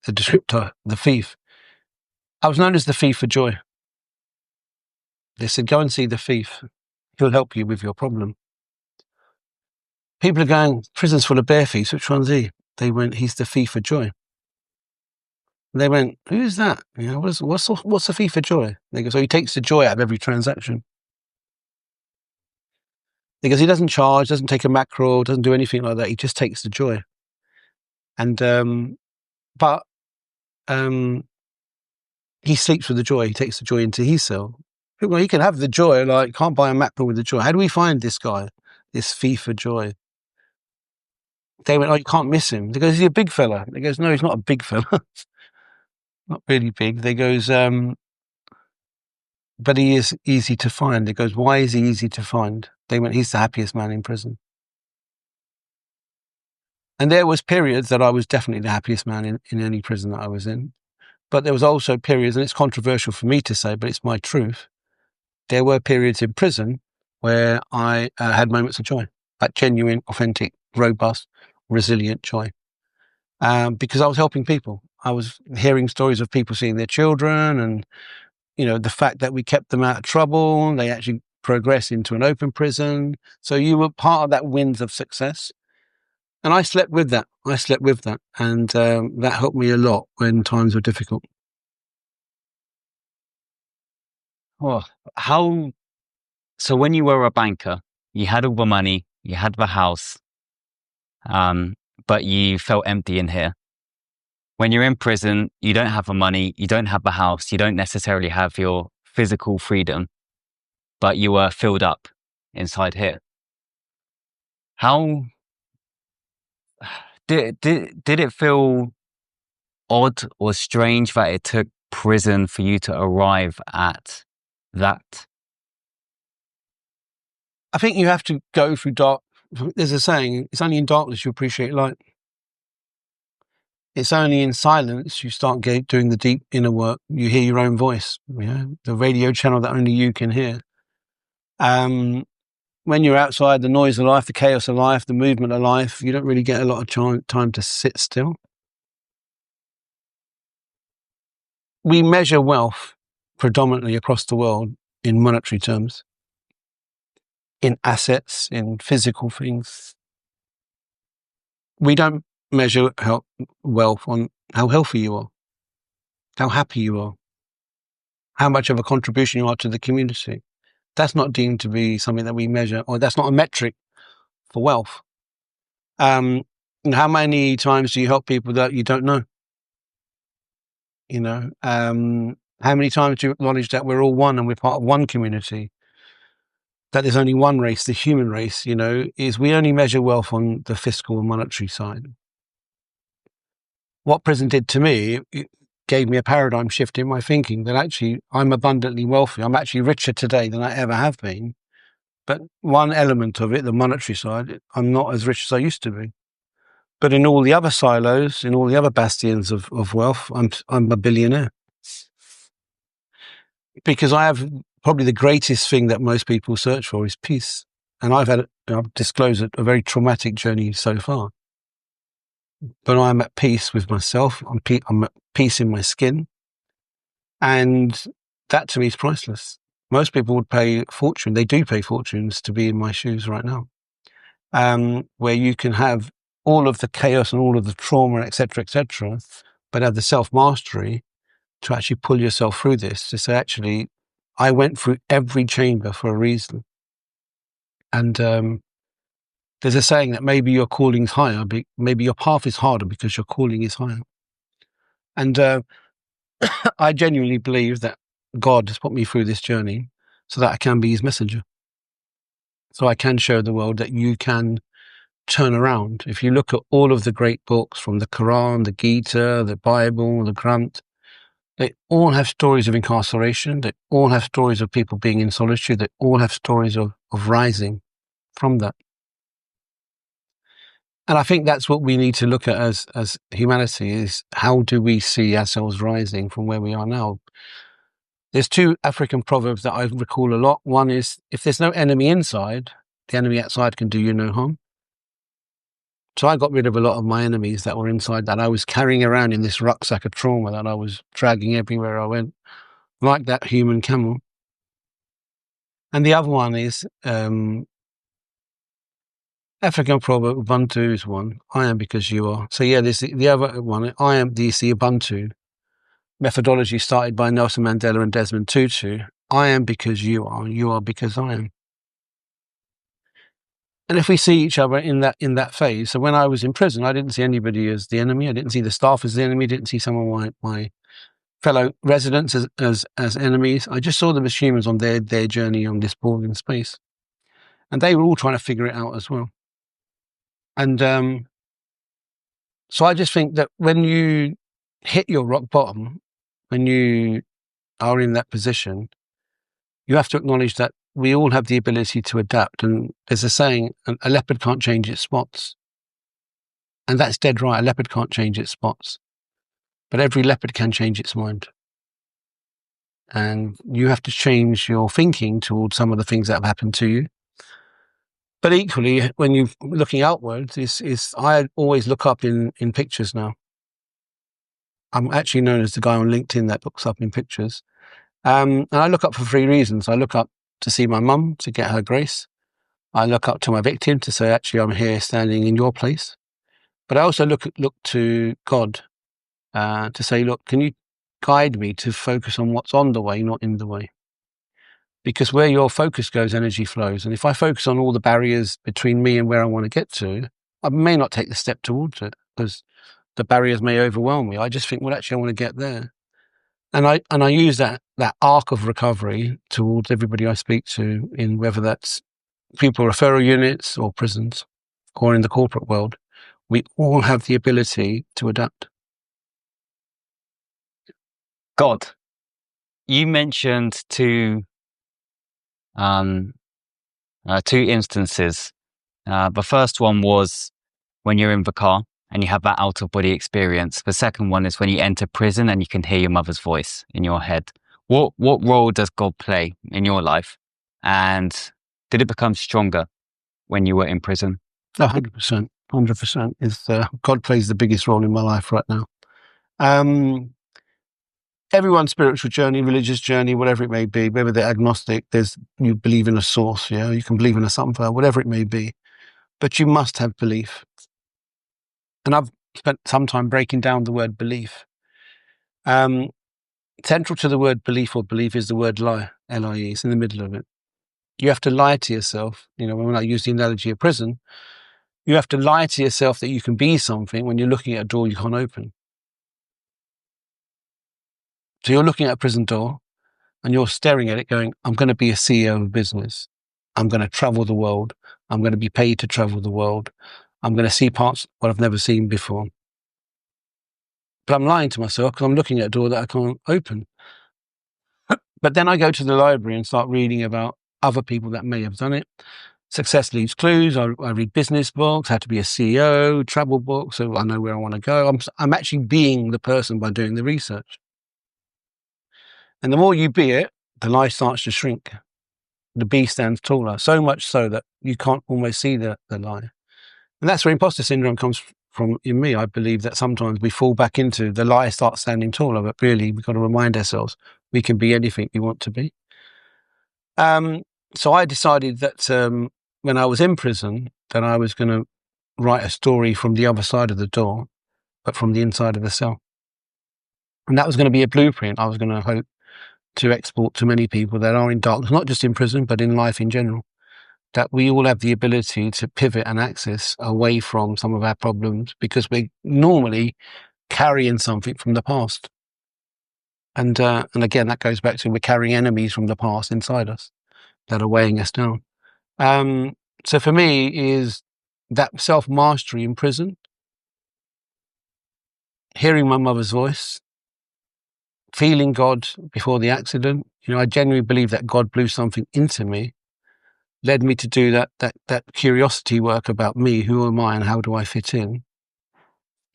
descriptor, the thief. I was known as the thief for joy. They said, go and see the thief. He'll help you with your problem. People are going, prison's full of bear thieves. Which one's he? They went, he's the thief for joy. They went, who's that? You know, what's the thief for joy? They go, so he takes the joy out of every transaction. Because he doesn't charge, doesn't take a mackerel, doesn't do anything like that. He just takes the joy. And but he sleeps with the joy. He takes the joy into his cell. Well, he can have the joy, like can't buy a mackerel with the joy. How do we find this guy, this thief for joy? They went, oh, you can't miss him. They goes, is he a big fella? They goes, no, he's not a big fella. Not really big. They goes, but he is easy to find. They goes, why is he easy to find? They went, he's the happiest man in prison. And there was periods that I was definitely the happiest man in any prison that I was in. But there was also periods, and it's controversial for me to say, but it's my truth. There were periods in prison where I had moments of joy, like genuine, authentic, robust, resilient joy. Because I was helping people. I was hearing stories of people seeing their children and, you know, the fact that we kept them out of trouble. They actually progressed into an open prison. So you were part of that winds of success. And I slept with that. And that helped me a lot when times were difficult. Oh, so when you were a banker, you had all the money, you had the house, but you felt empty in here. When you're in prison, you don't have the money, you don't have the house, you don't necessarily have your physical freedom, but you were filled up inside here. How did it feel odd or strange that it took prison for you to arrive at that? I think you have to go through dark. There's a saying, it's only in darkness you appreciate light. It's only in silence you start doing the deep inner work. You hear your own voice, you know, the radio channel that only you can hear. When you're outside, the noise of life, the chaos of life, the movement of life, you don't really get a lot of time to sit still. We measure wealth predominantly across the world in monetary terms, in assets, in physical things. We don't measure wealth on how healthy you are, how happy you are, how much of a contribution you are to the community. That's not deemed to be something that we measure, or that's not a metric for wealth. How many times do you help people that you don't know? You know, how many times do you acknowledge that we're all one and we're part of one community? That there's only one race, the human race, you know, is we only measure wealth on the fiscal and monetary side. What prison did to me, it gave me a paradigm shift in my thinking that actually I'm abundantly wealthy. I'm actually richer today than I ever have been. But one element of it, the monetary side, I'm not as rich as I used to be. But in all the other silos, in all the other bastions of wealth, I'm a billionaire. Because I have probably the greatest thing that most people search for is peace. And I've disclosed a very traumatic journey so far. But I'm at peace with myself. I'm at peace in my skin. And that to me is priceless. Most people would pay a fortune. They do pay fortunes to be in my shoes right now. Where you can have all of the chaos and all of the trauma, etc., but have the self-mastery to actually pull yourself through this, to say, actually, I went through every chamber for a reason. And there's a saying that maybe your calling's higher, maybe your path is harder because your calling is higher. And I genuinely believe that God has put me through this journey so that I can be his messenger. So I can show the world that you can turn around. If you look at all of the great books from the Quran, the Gita, the Bible, the Grant, they all have stories of incarceration. They all have stories of people being in solitude. They all have stories of rising from that. And I think that's what we need to look at as humanity, is how do we see ourselves rising from where we are now? There's two African proverbs that I recall a lot. One is, if there's no enemy inside, the enemy outside can do you no harm. So I got rid of a lot of my enemies that were inside that I was carrying around in this rucksack of trauma that I was dragging everywhere I went, like that human camel. And the other one is African proverb, Ubuntu is one. I am because you are. So yeah, there's the other one. I am the Ubuntu methodology started by Nelson Mandela and Desmond Tutu. I am because you are because I am. And if we see each other in that phase, so when I was in prison, I didn't see anybody as the enemy. I didn't see the staff as the enemy. I didn't see some of my fellow residents as enemies. I just saw them as humans on their journey on this boarding space. And they were all trying to figure it out as well. And so I just think that when you hit your rock bottom, when you are in that position, you have to acknowledge that we all have the ability to adapt. And there's a saying, a leopard can't change its spots. And that's dead right. A leopard can't change its spots. But every leopard can change its mind. And you have to change your thinking towards some of the things that have happened to you. But equally, when you're looking outwards, I always look up in pictures now. I'm actually known as the guy on LinkedIn that looks up in pictures. And I look up for 3 reasons. I look up to see my mum, to get her grace. I look up to my victim to say, actually, I'm here standing in your place. But I also look to God to say, look, can you guide me to focus on what's on the way, not in the way? Because where your focus goes, energy flows. And if I focus on all the barriers between me and where I want to get to, I may not take the step towards it because the barriers may overwhelm me. I just think, well, actually, I want to get there. And I use that arc of recovery towards everybody I speak to, in whether that's pupil referral units or prisons or in the corporate world. We all have the ability to adapt. God, you mentioned two instances. The first one was when you're in the car and you have that out of body experience. The second one is when you enter prison and you can hear your mother's voice in your head. What role does God play in your life? And did it become stronger when you were in prison? 100%. 100% God plays the biggest role in my life right now. Everyone's spiritual journey, religious journey, whatever it may be, whether they're agnostic, you believe in a source, you can believe in a something, whatever it may be, but you must have belief. And I've spent some time breaking down the word belief. Central to the word belief or belief is the word lie, L-I-E. It's in the middle of it. You have to lie to yourself. When I use the analogy of prison, you have to lie to yourself that you can be something when you're looking at a door you can't open. So you're looking at a prison door and you're staring at it going, I'm going to be a CEO of a business. I'm going to travel the world. I'm going to be paid to travel the world. I'm going to see parts of what I've never seen before. But I'm lying to myself because I'm looking at a door that I can't open. But then I go to the library and start reading about other people that may have done it. Success leaves clues. I read business books, how to be a CEO, travel books, so I know where I want to go. I'm actually being the person by doing the research. And the more you be it, the lie starts to shrink. The B stands taller, so much so that you can't almost see the lie. And that's where imposter syndrome comes from in me. I believe that sometimes we fall back into the lie starts standing taller, but really we've got to remind ourselves we can be anything we want to be. So I decided that when I was in prison, that I was going to write a story from the other side of the door, but from the inside of the cell. And that was going to be a blueprint I was going to hope to export to many people that are in darkness, not just in prison, but in life in general. That we all have the ability to pivot and access away from some of our problems because we're normally carrying something from the past. And again, that goes back to we're carrying enemies from the past inside us that are weighing us down. So for me is that self-mastery in prison, hearing my mother's voice, feeling God before the accident. I genuinely believe that God blew something into me, led me to do that curiosity work about me, who am I and how do I fit in,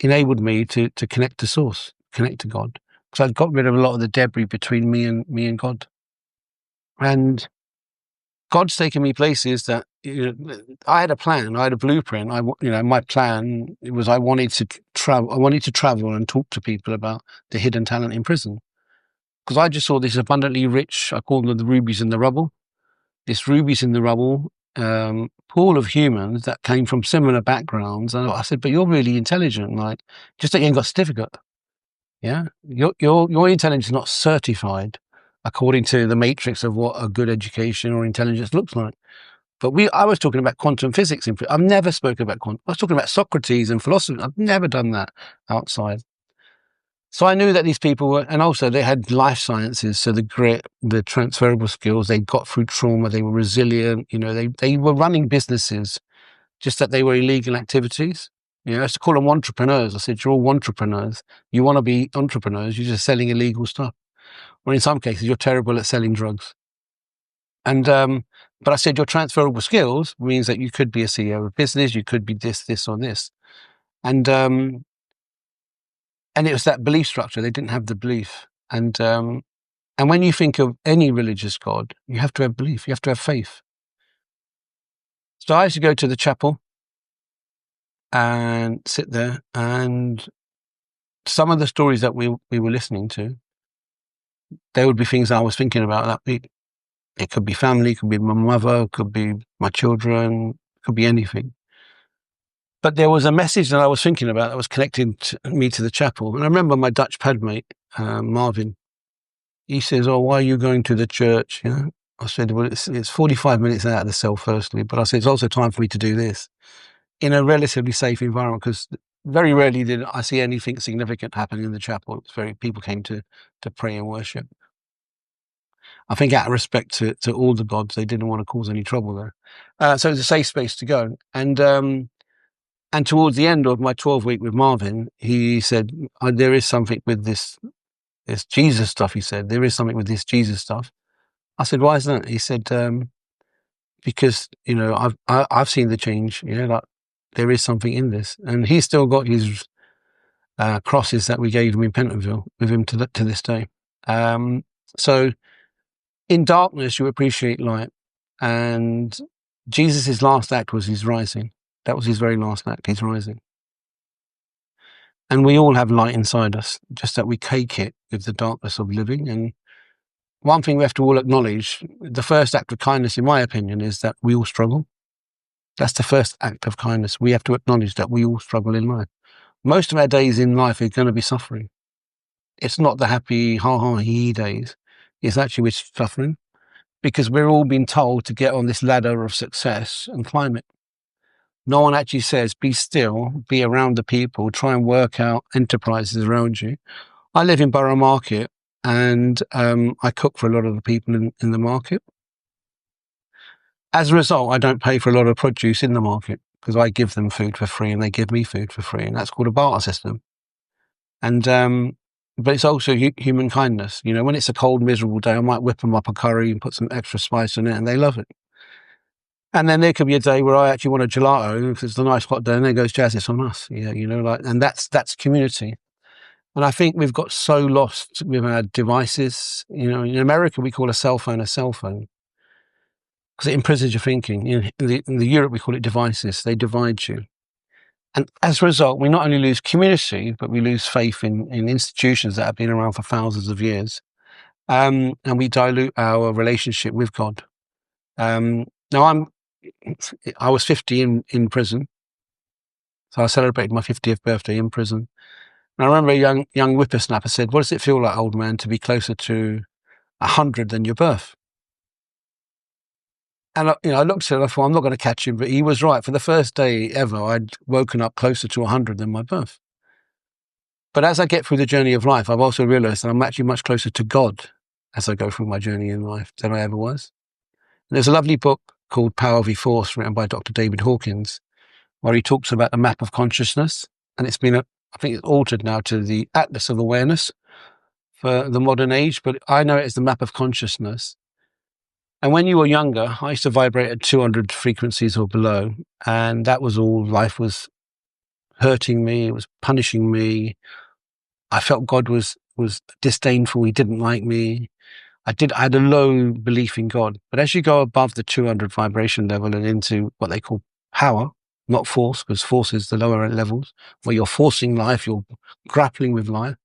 enabled me to connect to source, connect to God. Because I'd got rid of a lot of the debris between me and God. And God's taken me places that I had a plan. I had a blueprint. My plan was I wanted to travel. I wanted to travel and talk to people about the hidden talent in prison, because I just saw this abundantly rich. I call them the rubies in the rubble. This rubies in the rubble pool of humans that came from similar backgrounds. And I said, but you're really intelligent. Like, just that you ain't got a certificate. Yeah, your intelligence is not certified according to the matrix of what a good education or intelligence looks like. But I was talking about quantum physics. I've never spoken about quantum. I was talking about Socrates and philosophy. I've never done that outside. So I knew that these people were, and also they had life sciences. So the grit, the transferable skills, they got through trauma. They were resilient. They were running businesses, just that they were illegal activities. I used to call them entrepreneurs. I said, you're all entrepreneurs. You want to be entrepreneurs. You're just selling illegal stuff. Or in some cases, you're terrible at selling drugs. And, but I said, your transferable skills means that you could be a CEO of a business. You could be this, or this. And it was that belief structure. They didn't have the belief. And when you think of any religious God, you have to have belief. You have to have faith. So I used to go to the chapel and sit there, and some of the stories that we were listening to, there would be things I was thinking about that week. It could be family, it could be my mother, it could be my children, it could be anything. But there was a message that I was thinking about that was connecting me to the chapel. And I remember my Dutch padmate, Marvin, he says, oh, why are you going to the church? I said, well, it's 45 minutes out of the cell, firstly. But I said, it's also time for me to do this in a relatively safe environment, because very rarely did I see anything significant happen in the chapel. People came to pray and worship. I think out of respect to all the gods, they didn't want to cause any trouble there. So it was a safe space to go. And towards the end of my 12-week with Marvin, he said, there is something with this Jesus stuff. He said, there is something with this Jesus stuff. I said, why is that? He said, because, I've seen the change, like there is something in this. And he's still got his crosses that we gave him in Pentonville with him to this day. So in darkness, you appreciate light. And Jesus' last act was his rising. That was his very last act, his rising. And we all have light inside us, just that we cake it with the darkness of living. And one thing we have to all acknowledge, the first act of kindness, in my opinion, is that we all struggle. That's the first act of kindness. We have to acknowledge that we all struggle in life. Most of our days in life are going to be suffering. It's not the happy, ha-ha-hee days. It's actually we're suffering because we're all being told to get on this ladder of success and climb it. No one actually says, be still, be around the people, try and work out enterprises around you. I live in Borough Market, and I cook for a lot of the people in the market. As a result, I don't pay for a lot of produce in the market because I give them food for free and they give me food for free. And that's called a barter system. And, but it's also human kindness. When it's a cold, miserable day, I might whip them up a curry and put some extra spice in it, and they love it. And then there could be a day where I actually want a gelato if it's a nice hot day, and there goes Jazz, it's on us. And that's community. And I think we've got so lost with our devices. In America, we call a cell phone because it imprisons your thinking. In the Europe, we call it devices. They divide you. And as a result, we not only lose community, but we lose faith in institutions that have been around for thousands of years. And we dilute our relationship with God. Now, I was 50 in prison. So I celebrated my 50th birthday in prison. And I remember a young whippersnapper said, what does it feel like, old man, to be closer to 100 than your birth? And I looked at it, I thought, I'm not going to catch him, but he was right. For the first day ever, I'd woken up closer to 100 than my birth. But as I get through the journey of life, I've also realized that I'm actually much closer to God as I go through my journey in life than I ever was. And there's a lovely book called Power v Force, written by Dr. David Hawkins, where he talks about the map of consciousness. And it's been, I think it's altered now to the Atlas of Awareness for the modern age, but I know it as the map of consciousness. And when you were younger, I used to vibrate at 200 frequencies or below. And that was all. Life was hurting me. It was punishing me. I felt God was disdainful. He didn't like me. I had a low belief in God. But as you go above the 200 vibration level and into what they call power, not force, because force is the lower levels, where you're forcing life, you're grappling with life.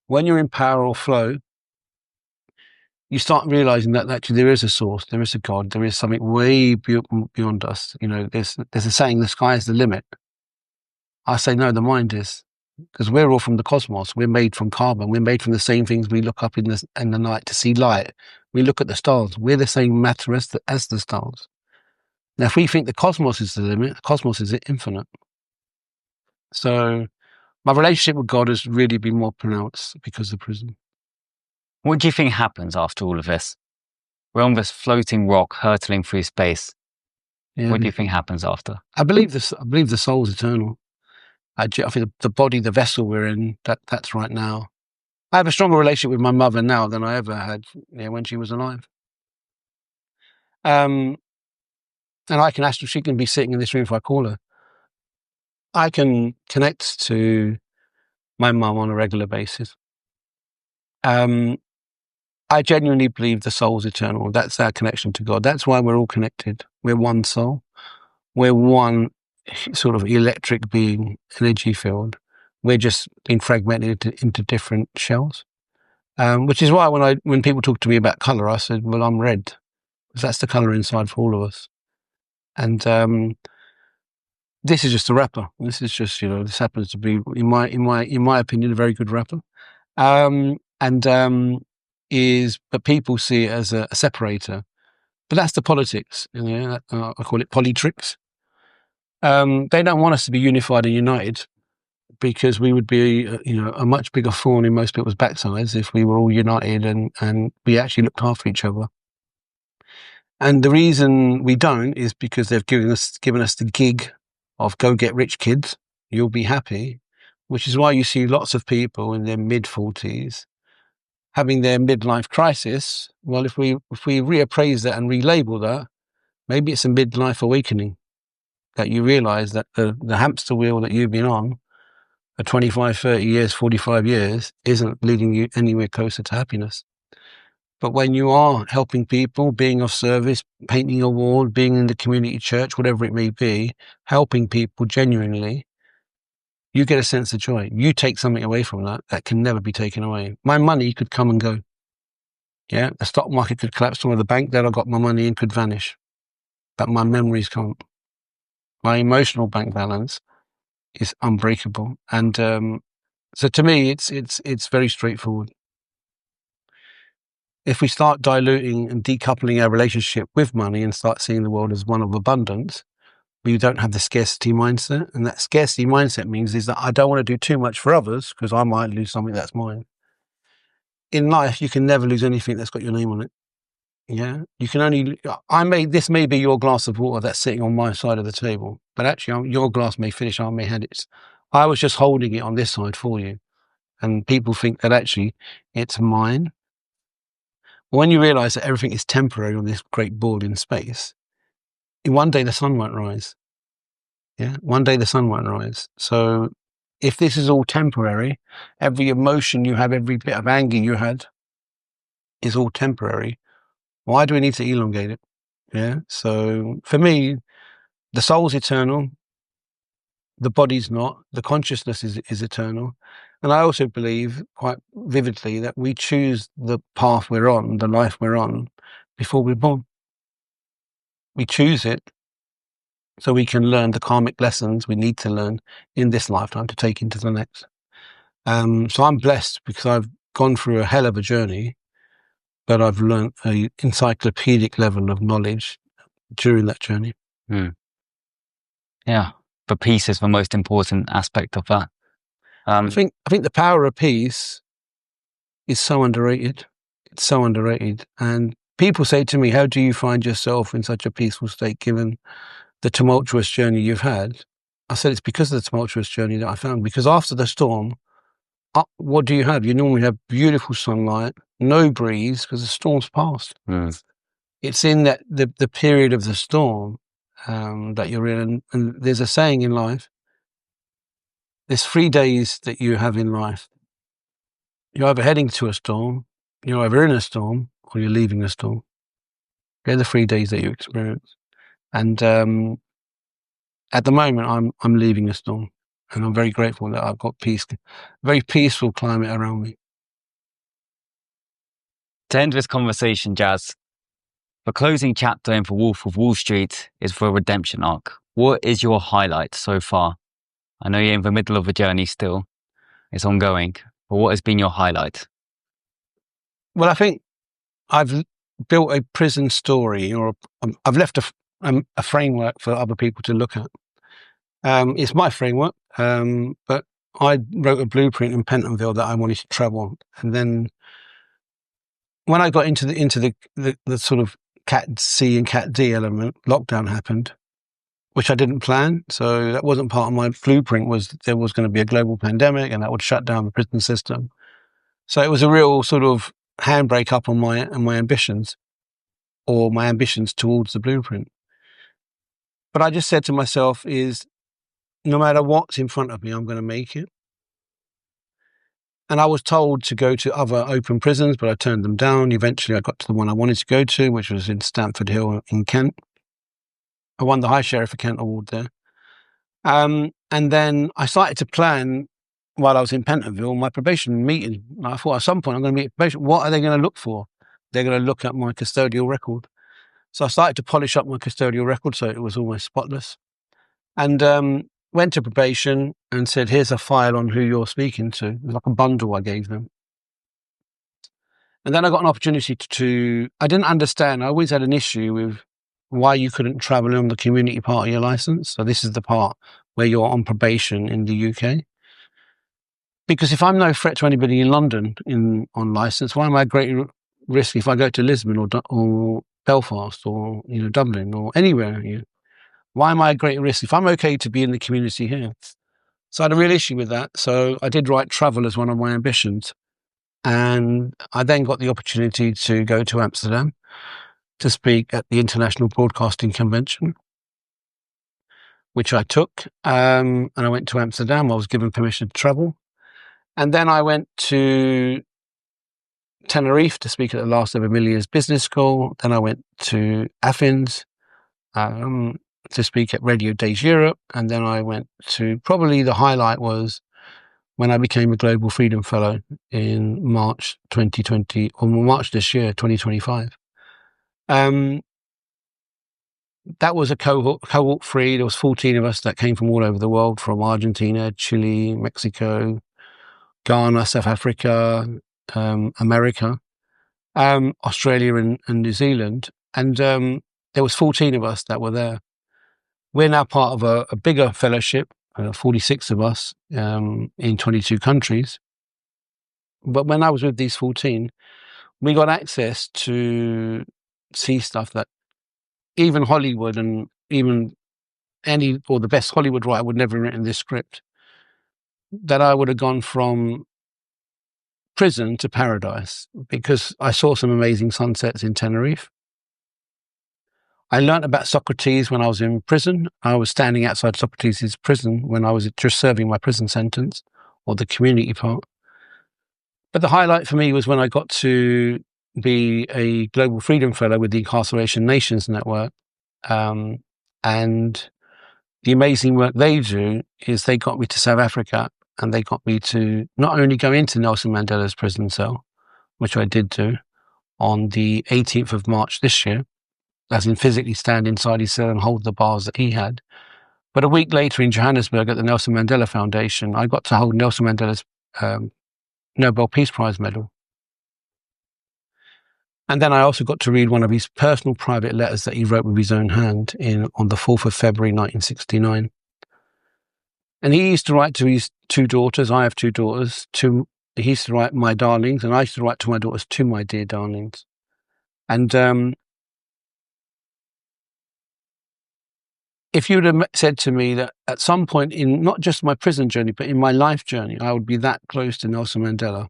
When you're in power or flow, you start realizing that actually there is a source, there is a God, there is something way beyond us. You know, there's a saying, the sky is the limit. I say, no, the mind is. Because we're all from the cosmos. We're made from carbon. We're made from the same things. We look up in the night to see light. We look at the stars. We're the same matter as the stars. Now, if we think the cosmos is the limit, the cosmos is infinite. So my relationship with God has really been more pronounced because of prison. What do you think happens after all of this? We're on this floating rock hurtling through space. Yeah, What do you think happens after? I believe this. I believe the soul's eternal. I think the body, the vessel we're in, that's right now. I have a stronger relationship with my mother now than I ever had when she was alive. And she can be sitting in this room if I call her. I can connect to my mum on a regular basis. I genuinely believe the soul's eternal. That's our connection to God. That's why we're all connected. We're one soul. We're one sort of electric being, energy field. We're just being fragmented into different shells. Which is why when people talk to me about colour, I said, well, I'm red. Because that's the colour inside for all of us. And this is just a rapper. This is just, this happens to be, in my opinion, a very good rapper. But people see it as a separator. But that's the politics. I call it polytricks. They don't want us to be unified and united, because we would be, a much bigger thorn in most people's backsides if we were all united and we actually looked after each other. And the reason we don't is because they've given us the gig of go get rich kids, you'll be happy, which is why you see lots of people in their mid-40s having their midlife crisis. Well, if we reappraise that and relabel that, maybe it's a midlife awakening, that you realize that the hamster wheel that you've been on for 25, 30 years, 45 years isn't leading you anywhere closer to happiness. But when you are helping people, being of service, painting a wall, being in the community church, whatever it may be, helping people genuinely, you get a sense of joy. You take something away from that can never be taken away. My money could come and go. Yeah, the stock market could collapse, or the bank that I got my money in could vanish. But my memories can't. My emotional bank balance is unbreakable. And so to me, it's very straightforward. If we start diluting and decoupling our relationship with money and start seeing the world as one of abundance, we don't have the scarcity mindset. And that scarcity mindset means is that I don't want to do too much for others because I might lose something that's mine. In life, you can never lose anything that's got your name on it. Yeah, you can only. This may be your glass of water that's sitting on my side of the table, but actually, your glass may finish. I may have it. I was just holding it on this side for you, and people think that actually it's mine. When you realise that everything is temporary on this great ball in space, one day the sun won't rise. Yeah, one day the sun won't rise. So, if this is all temporary, every emotion you have, every bit of anger you had, is all temporary. Why do we need to elongate it? Yeah. So for me, the soul's eternal, the body's not, the consciousness is eternal. And I also believe quite vividly that we choose the path we're on, the life we're on, before we're born. We choose it so we can learn the karmic lessons we need to learn in this lifetime to take into the next. So I'm blessed because I've gone through a hell of a journey, but I've learned an encyclopedic level of knowledge during that journey. Yeah, but peace is the most important aspect of that. I think the power of peace is so underrated. It's so underrated. And people say to me, how do you find yourself in such a peaceful state given the tumultuous journey you've had? I said, it's because of the tumultuous journey that I found. Because after the storm, what do you have? You normally have beautiful sunlight, no breeze, because the storm's passed. It's in that the period of the storm that you're in. And there's a saying in life, there's 3 days that you have in life. You're either heading to a storm, you're either in a storm, or you're leaving the storm. They're the 3 days that you experience. And at the moment, I'm leaving the storm, and I'm very grateful that I've got peace, very peaceful climate around me. To end this conversation, Jazz, the closing chapter in The Wolf of Wall Street is the redemption arc. What is your highlight so far? I know you're in the middle of a journey still. It's ongoing. But what has been your highlight? Well, I think I've built a prison story, or I've left a framework for other people to look at. It's my framework, but I wrote a blueprint in Pentonville that I wanted to travel. And then when I got into the sort of Cat C and Cat D element, lockdown happened, which I didn't plan. So that wasn't part of my blueprint. Was there was going to be a global pandemic, and that would shut down the prison system. So it was a real sort of handbrake up on my ambitions, or my ambitions towards the blueprint. But I just said to myself, is no matter what's in front of me, I'm going to make it. And I was told to go to other open prisons, but I turned them down. Eventually, I got to the one I wanted to go to, which was in Stamford Hill in Kent. I won the High Sheriff of Kent award there. And then I started to plan, while I was in Pentonville, my probation meeting. I thought at some point I'm going to meet probation. What are they going to look for? They're going to look at my custodial record. So I started to polish up my custodial record so it was almost spotless. And went to probation and said, here's a file on who you're speaking to. It was like a bundle I gave them. And then I got an opportunity I didn't understand. I always had an issue with why you couldn't travel on the community part of your license. So this is the part where you're on probation in the UK. Because if I'm no threat to anybody in London on license, why am I at greater risk if I go to Lisbon or Belfast or Dublin or anywhere? Why am I at greater risk if I'm okay to be in the community here? So I had a real issue with that. So I did write travel as one of my ambitions. And I then got the opportunity to go to Amsterdam to speak at the International Broadcasting Convention, which I took. And I went to Amsterdam. I was given permission to travel. And then I went to Tenerife to speak at the last ever Milliers Business School. Then I went to Athens to speak at Radio Days Europe. And then I went to, probably the highlight was when I became a Global Freedom Fellow in March 2020, or March this year, 2025. That was a cohort 3. There was 14 of us that came from all over the world, from Argentina, Chile, Mexico, Ghana, South Africa, America, Australia and New Zealand. And there was 14 of us that were there. We're now part of a bigger fellowship, 46 of us in 22 countries. But when I was with these 14, we got access to see stuff that even Hollywood and even the best Hollywood writer would never have written this script. That I would have gone from prison to paradise, because I saw some amazing sunsets in Tenerife. I learned about Socrates when I was in prison. I was standing outside Socrates' prison when I was just serving my prison sentence, or the community part. But the highlight for me was when I got to be a Global Freedom Fellow with the Incarceration Nations Network. And the amazing work they do is they got me to South Africa, and they got me to not only go into Nelson Mandela's prison cell, which I did do on the 18th of March this year, as in physically stand inside his cell and hold the bars that he had. But a week later in Johannesburg at the Nelson Mandela Foundation, I got to hold Nelson Mandela's Nobel Peace Prize medal. And then I also got to read one of his personal private letters that he wrote with his own hand on the 4th of February 1969. And he used to write to his 2 daughters. I have 2 daughters. He used to write my darlings, and I used to write to my daughters, to my dear darlings. And if you'd have said to me that at some point in not just my prison journey, but in my life journey, I would be that close to Nelson Mandela,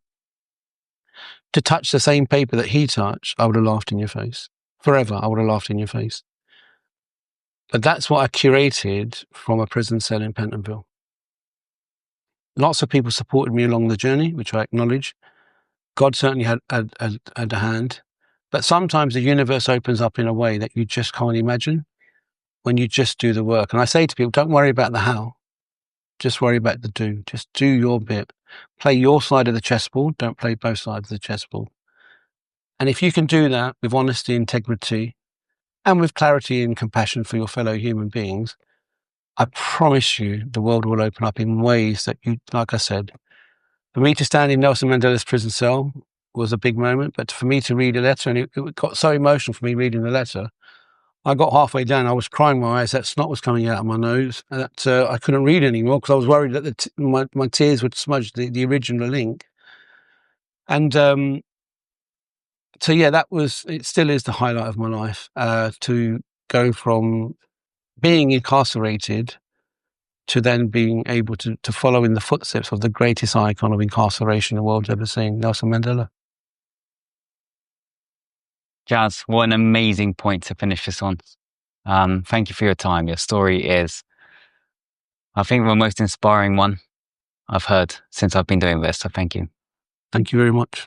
to touch the same paper that he touched, I would have laughed in your face. Forever, I would have laughed in your face. But that's what I curated from a prison cell in Pentonville. Lots of people supported me along the journey, which I acknowledge. God certainly had a hand. But sometimes the universe opens up in a way that you just can't imagine when you just do the work. And I say to people, don't worry about the how, just worry about the do. Just do your bit. Play your side of the chessboard, don't play both sides of the chessboard. And if you can do that with honesty, integrity, and with clarity and compassion for your fellow human beings, I promise you the world will open up in ways that you, like I said, for me to stand in Nelson Mandela's prison cell was a big moment, but for me to read a letter, and it got so emotional for me reading the letter, I got halfway down, I was crying my eyes, that snot was coming out of my nose, and that I couldn't read anymore because I was worried that my tears would smudge the original ink. And so, yeah, it still is the highlight of my life, to go from being incarcerated to then being able to follow in the footsteps of the greatest icon of incarceration the world's ever seen, Nelson Mandela. Jazz, what an amazing point to finish this on. Thank you for your time. Your story is, I think, the most inspiring one I've heard since I've been doing this. So thank you. Thank you very much.